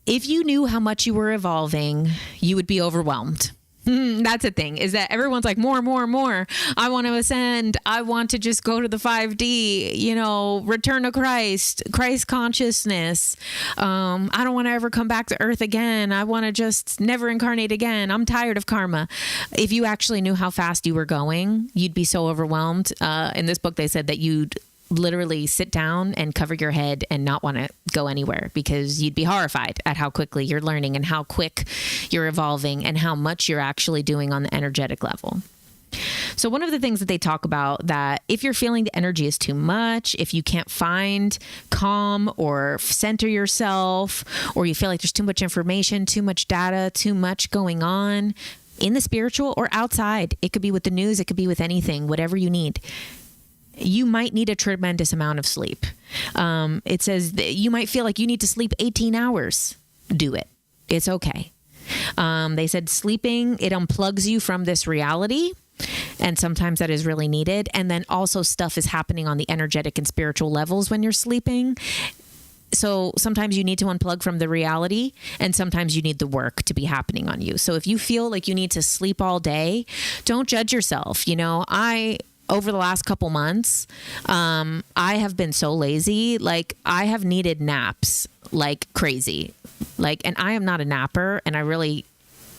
If you knew how much you were evolving, you would be overwhelmed. That's the thing, is that everyone's like, more. I want to ascend. I want to just go to the 5D, return to Christ consciousness. I don't want to ever come back to earth again. I want to just never incarnate again. I'm tired of karma. If you actually knew how fast you were going, you'd be so overwhelmed. In this book, they said that you'd literally sit down and cover your head and not want to go anywhere, because you'd be horrified at how quickly you're learning and how quick you're evolving and how much you're actually doing on the energetic level. So one of the things that they talk about, that if you're feeling the energy is too much, if you can't find calm or center yourself, or you feel like there's too much information, too much data, too much going on in the spiritual or outside, it could be with the news, it could be with anything, whatever you need, you might need a tremendous amount of sleep. It says that you might feel like you need to sleep 18 hours. Do it. It's okay. They said sleeping, it unplugs you from this reality. And sometimes that is really needed. And then also stuff is happening on the energetic and spiritual levels when you're sleeping. So sometimes you need to unplug from the reality, and sometimes you need the work to be happening on you. So if you feel like you need to sleep all day, don't judge yourself. Over the last couple months, I have been so lazy. Like, I have needed naps like crazy. And I am not a napper, and I really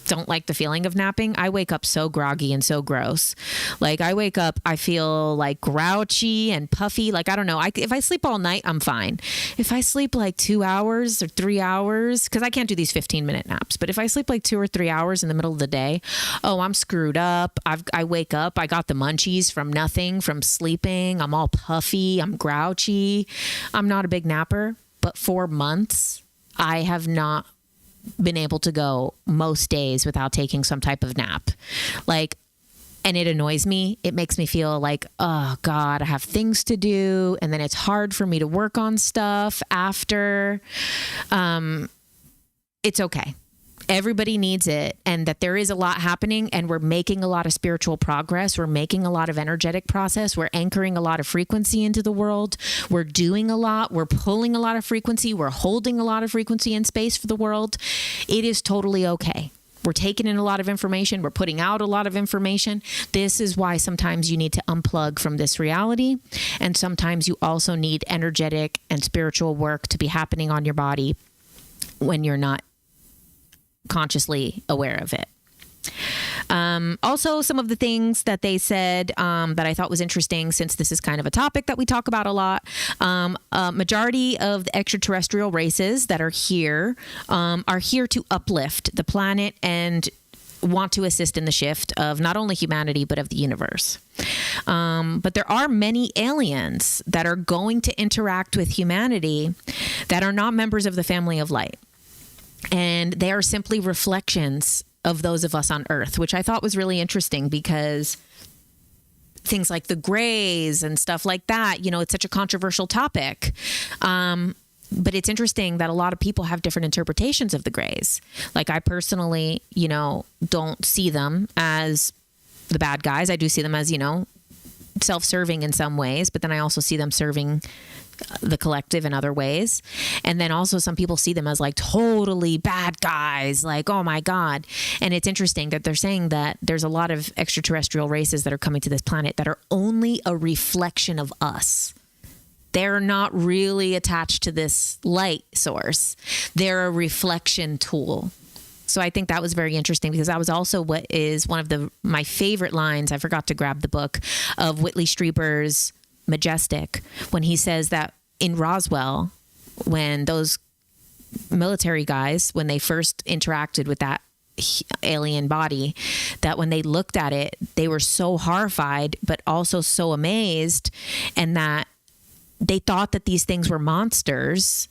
don't like the feeling of napping. I wake up so groggy and so gross. Like I wake up, I feel like grouchy and puffy. Like, I don't know. If I sleep all night, I'm fine. If I sleep like 2 hours or 3 hours, because I can't do these 15-minute naps, but if I sleep like 2 or 3 hours in the middle of the day, oh, I'm screwed up. I wake up, I got the munchies from nothing, from sleeping. I'm all puffy. I'm grouchy. I'm not a big napper, but for months, I have not been able to go most days without taking some type of nap. Like, and it annoys me. It makes me feel like, oh God, I have things to do. And then it's hard for me to work on stuff after. It's okay. Everybody needs it, and that there is a lot happening, and we're making a lot of spiritual progress. We're making a lot of energetic process. We're anchoring a lot of frequency into the world. We're doing a lot. We're pulling a lot of frequency. We're holding a lot of frequency in space for the world. It is totally okay. We're taking in a lot of information. We're putting out a lot of information. This is why sometimes you need to unplug from this reality. And sometimes you also need energetic and spiritual work to be happening on your body when you're not consciously aware of it. Also, some of the things that they said that I thought was interesting, since this is kind of a topic that we talk about a lot. Majority of the extraterrestrial races that are here to uplift the planet and want to assist in the shift of not only humanity, but of the universe. But there are many aliens that are going to interact with humanity that are not members of the family of light. And they are simply reflections of those of us on Earth, which I thought was really interesting, because things like the Greys and stuff like that, you know, it's such a controversial topic. But it's interesting that a lot of people have different interpretations of the Greys. Like, I personally, you know, don't see them as the bad guys. I do see them as, you know, self-serving in some ways, but then I also see them serving the collective in other ways. And then also some people see them as like totally bad guys, like, oh my God. And it's interesting that they're saying that there's a lot of extraterrestrial races that are coming to this planet that are only a reflection of us. They're not really attached to this light source. They're a reflection tool. So I think that was very interesting, because that was also what is one of my favorite lines. I forgot to grab the book of Whitley Strieber's Majestic, when he says that in Roswell, when those military guys, when they first interacted with that alien body, that when they looked at it, they were so horrified, but also so amazed, and that they thought that these things were monsters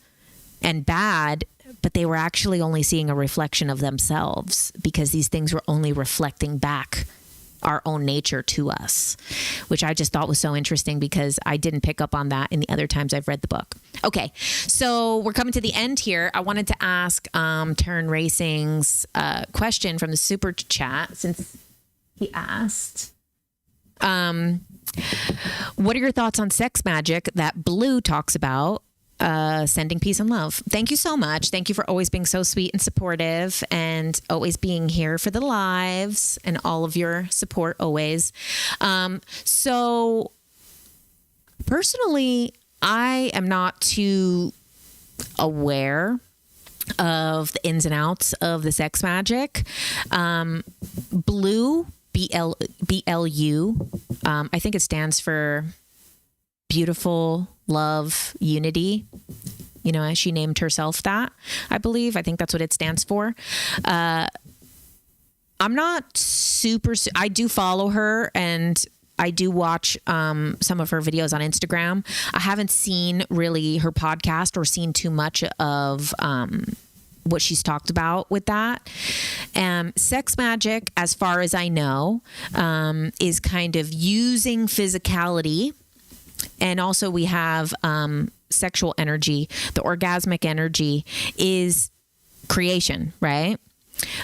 and bad, but they were actually only seeing a reflection of themselves, because these things were only reflecting back our own nature to us, which I just thought was so interesting, because I didn't pick up on that in the other times I've read the book. Okay, so we're coming to the end here. I wanted to ask Turn Racing's question from the super chat, since he asked, what are your thoughts on sex magic that Blue talks about? Sending peace and love. Thank you so much. Thank you for always being so sweet and supportive, and always being here for the lives, and all of your support always. So personally, I am not too aware of the ins and outs of the sex magic. Blue, BLU, I think it stands for beautiful, love, unity. You know, as she named herself that, I believe. I think that's what it stands for. I'm not super, I do follow her, and I do watch some of her videos on Instagram. I haven't seen really her podcast or seen too much of what she's talked about with that. Sex magic, as far as I know, is kind of using physicality. And also we have sexual energy. The orgasmic energy is creation, right?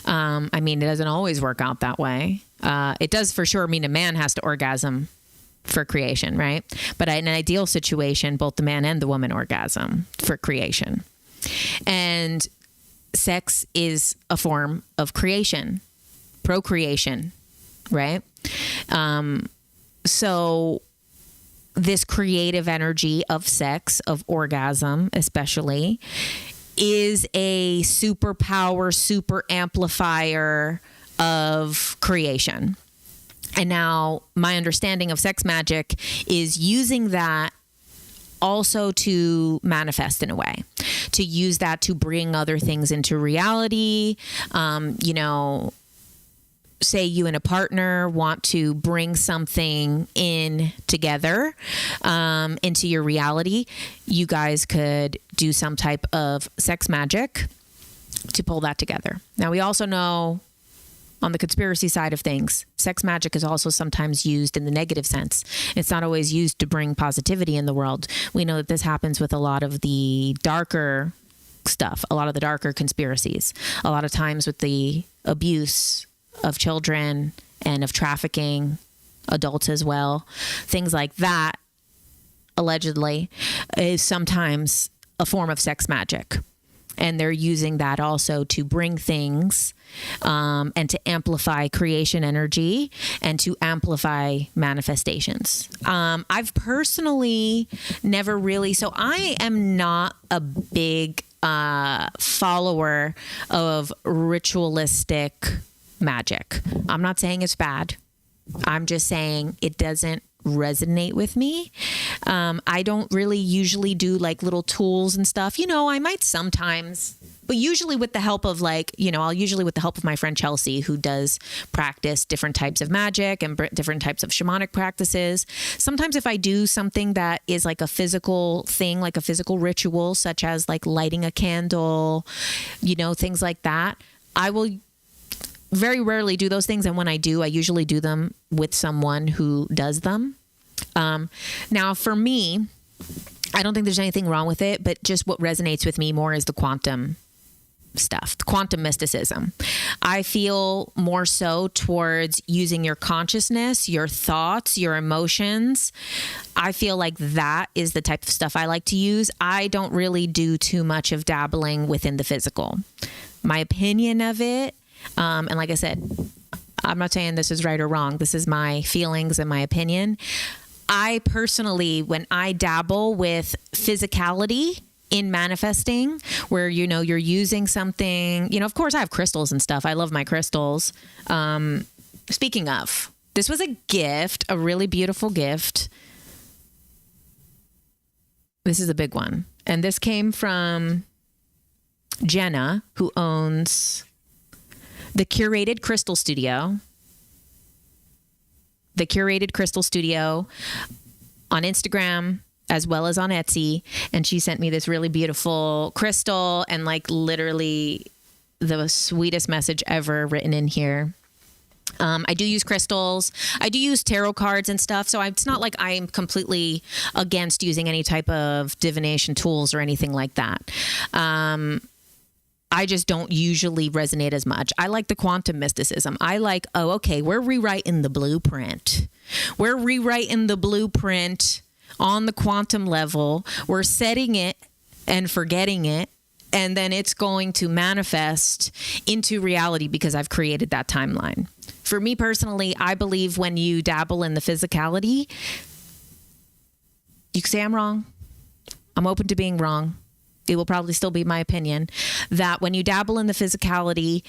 I mean, it doesn't always work out that way. It does for sure mean a man has to orgasm for creation, right? But in an ideal situation, both the man and the woman orgasm for creation. And sex is a form of creation, procreation, right? So this creative energy of sex, of orgasm especially, is a superpower, super amplifier of creation. And now my understanding of sex magic is using that also to manifest in a way, to use that to bring other things into reality. Say you and a partner want to bring something in together into your reality. You guys could do some type of sex magic to pull that together. Now, we also know on the conspiracy side of things, sex magic is also sometimes used in the negative sense. It's not always used to bring positivity in the world. We know that this happens with a lot of the darker stuff, a lot of the darker conspiracies, a lot of times with the abuse of children and of trafficking, adults as well. Things like that, allegedly, is sometimes a form of sex magic. And they're using that also to bring things and to amplify creation energy and to amplify manifestations. I've personally never really, so I am not a big follower of ritualistic magic. I'm not saying it's bad. I'm just saying it doesn't resonate with me. I don't really usually do like little tools and stuff. I might sometimes, but usually with the help of I'll usually with the help of my friend Chelsea, who does practice different types of magic and different types of shamanic practices. Sometimes if I do something that is like a physical thing, like a physical ritual, such as like lighting a candle, things like that, I will very rarely do those things. And when I do, I usually do them with someone who does them. Now for me, I don't think there's anything wrong with it, but just what resonates with me more is the quantum stuff, the quantum mysticism. I feel more so towards using your consciousness, your thoughts, your emotions. I feel like that is the type of stuff I like to use. I don't really do too much of dabbling within the physical. My opinion of it, and like I said, I'm not saying this is right or wrong. This is my feelings and my opinion. I personally, when I dabble with physicality in manifesting, where, you're using something, of course I have crystals and stuff. I love my crystals. Speaking of, this was a gift, a really beautiful gift. This is a big one. And this came from Jenna, who owns the Curated Crystal Studio. The Curated Crystal Studio on Instagram as well as on Etsy. And she sent me this really beautiful crystal and literally the sweetest message ever written in here. I do use crystals. I do use tarot cards and stuff. So it's not like I'm completely against using any type of divination tools or anything like that. I just don't usually resonate as much. I like the quantum mysticism. I like, we're rewriting the blueprint. We're rewriting the blueprint on the quantum level. We're setting it and forgetting it. And then it's going to manifest into reality because I've created that timeline. For me personally, I believe when you dabble in the physicality, you can say I'm wrong. I'm open to being wrong. It will probably still be my opinion that when you dabble in the physicality,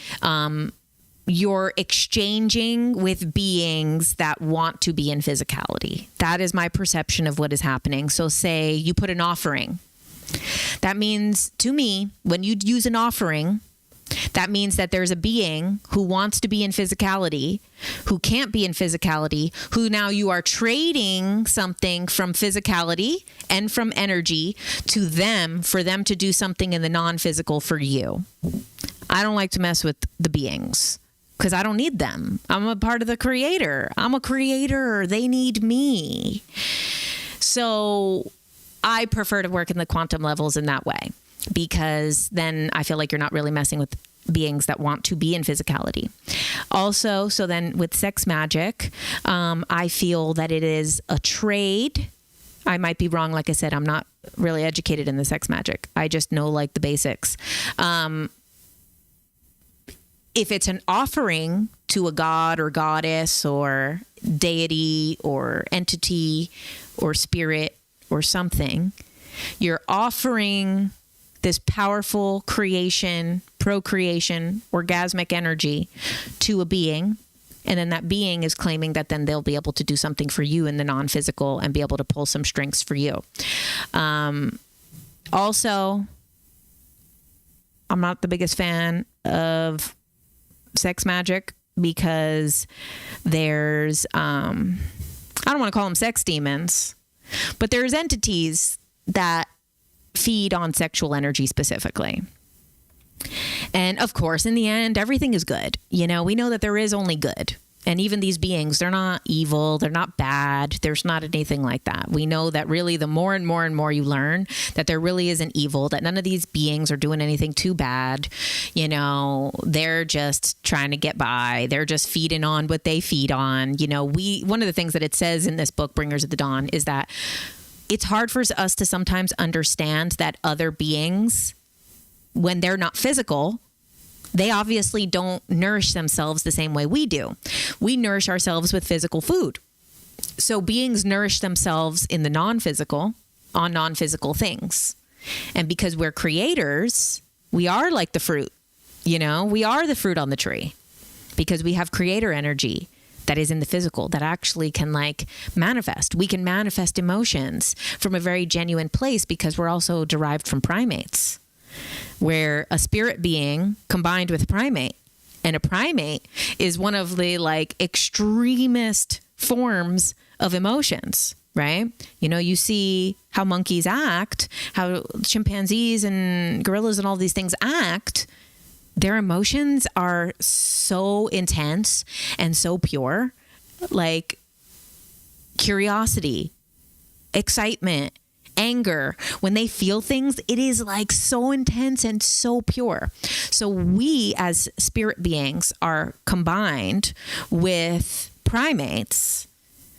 you're exchanging with beings that want to be in physicality. That is my perception of what is happening. So say you put an offering. That means, to me, when you use an offering, that means that there's a being who wants to be in physicality, who can't be in physicality, who now you are trading something from physicality and from energy to them for them to do something in the non-physical for you. I don't like to mess with the beings because I don't need them. I'm a part of the creator. I'm a creator. They need me. So I prefer to work in the quantum levels in that way, because then I feel like you're not really messing with beings that want to be in physicality. Also, so then with sex magic, I feel that it is a trade. I might be wrong. Like I said, I'm not really educated in the sex magic. I just know the basics. If it's an offering to a god or goddess or deity or entity or spirit or something, you're offering this powerful creation, procreation, orgasmic energy to a being. And then that being is claiming that then they'll be able to do something for you in the non-physical and be able to pull some strings for you. Also, I'm not the biggest fan of sex magic because there's, I don't want to call them sex demons, but there's entities that feed on sexual energy specifically. And of course, in the end, everything is good. You know, we know that there is only good. And even these beings, they're not evil. They're not bad. There's not anything like that. We know that really the more and more and more you learn that there really isn't evil, that none of these beings are doing anything too bad. You know, they're just trying to get by. They're just feeding on what they feed on. You know, one of the things that it says in this book, Bringers of the Dawn, is that it's hard for us to sometimes understand that other beings, when they're not physical, they obviously don't nourish themselves the same way we do. We nourish ourselves with physical food. So beings nourish themselves in the non-physical, on non-physical things. And because we're creators, we are like the fruit. You know, we are the fruit on the tree because we have creator energy that is in the physical that actually can like manifest. We can manifest emotions from a very genuine place because we're also derived from primates, where a spirit being combined with primate, and a primate is one of the like extremist forms of emotions, right? You know, you see how monkeys act, how chimpanzees and gorillas and all these things act. Their emotions are so intense and so pure, like curiosity, excitement, anger. When they feel things, it is like so intense and so pure. So we as spirit beings are combined with primates.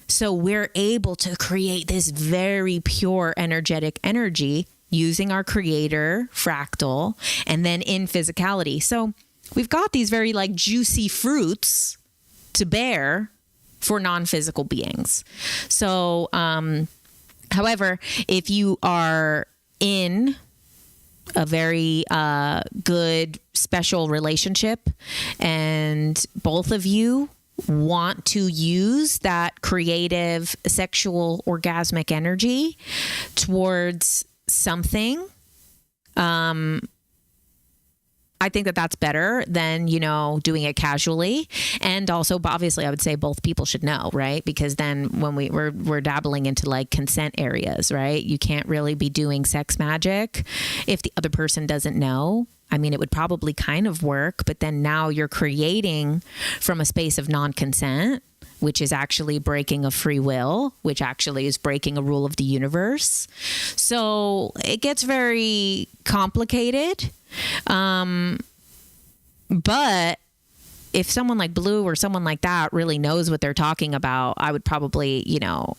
So we're able to create this very pure energetic energy using our creator fractal and then in physicality. So we've got these very like juicy fruits to bear for non-physical beings. So, however, if you are in a very good, special relationship and both of you want to use that creative, sexual, orgasmic energy towards something, I think that that's better than, you know, doing it casually. And also, obviously, I would say both people should know, right? Because then when we're dabbling into like consent areas, right? You can't really be doing sex magic if the other person doesn't know. I mean, it would probably kind of work, but then now you're creating from a space of non-consent, which is actually breaking of free will, which actually is breaking a rule of the universe. So it gets very complicated. But if someone like Blue or someone like that really knows what they're talking about, I would probably, you know,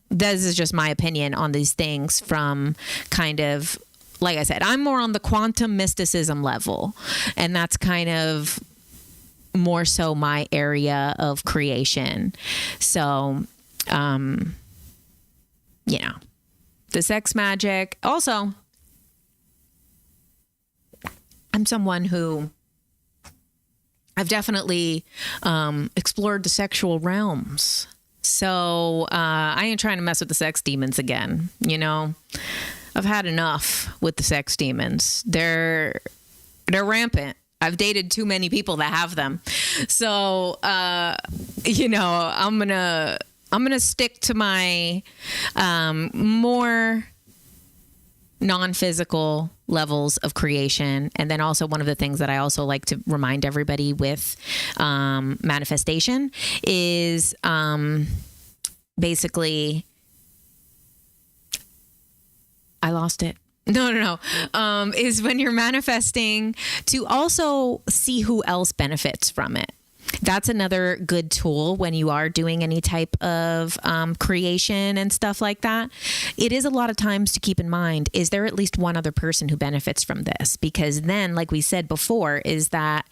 this is just my opinion on these things from kind of, like I said, I'm more on the quantum mysticism level, and that's kind of more so my area of creation. So, you know, the sex magic. Also, I'm someone who I've definitely explored the sexual realms. So I ain't trying to mess with the sex demons again. You know, I've had enough with the sex demons. They're rampant. I've dated too many people that have them. So, you know, I'm gonna stick to my more non-physical levels of creation. And then also one of the things that I also like to remind everybody with manifestation is basically, I lost it. No. Is when you're manifesting to also see who else benefits from it. That's another good tool when you are doing any type of creation and stuff like that. It is a lot of times to keep in mind, is there at least one other person who benefits from this? Because then, like we said before, is that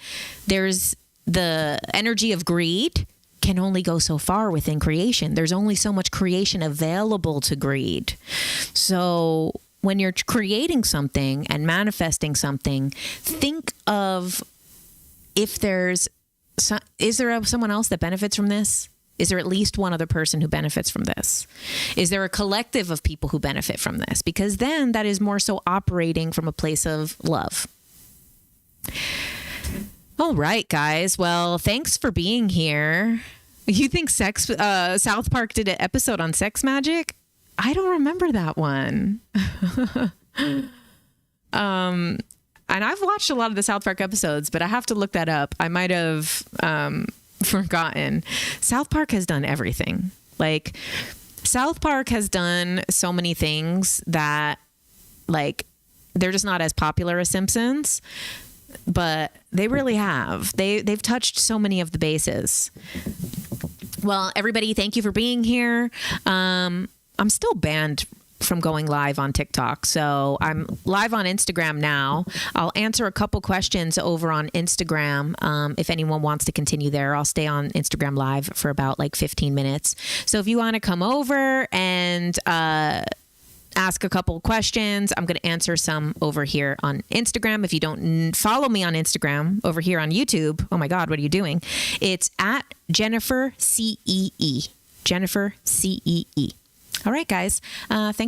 there's the energy of greed can only go so far within creation. There's only so much creation available to greed. So when you're creating something and manifesting something, think of if is there someone else that benefits from this? Is there at least one other person who benefits from this? Is there a collective of people who benefit from this? Because then that is more so operating from a place of love. All right, guys. Well, thanks for being here. You think South Park did an episode on sex magic? I don't remember that one. And I've watched a lot of the South Park episodes, but I have to look that up. I might have forgotten. South Park has done everything. Like, South Park has done so many things that, like, they're just not as popular as Simpsons, but they really have. They've touched so many of the bases. Well, everybody, thank you for being here. I'm still banned from going live on TikTok. So I'm live on Instagram now. I'll answer a couple questions over on Instagram. If anyone wants to continue there, I'll stay on Instagram live for about like 15 minutes. So if you want to come over and ask a couple questions, I'm going to answer some over here on Instagram. If you don't follow me on Instagram over here on YouTube, oh my God, what are you doing? It's at Jennifer CEE. Jennifer CEE. All right, guys. Thanks.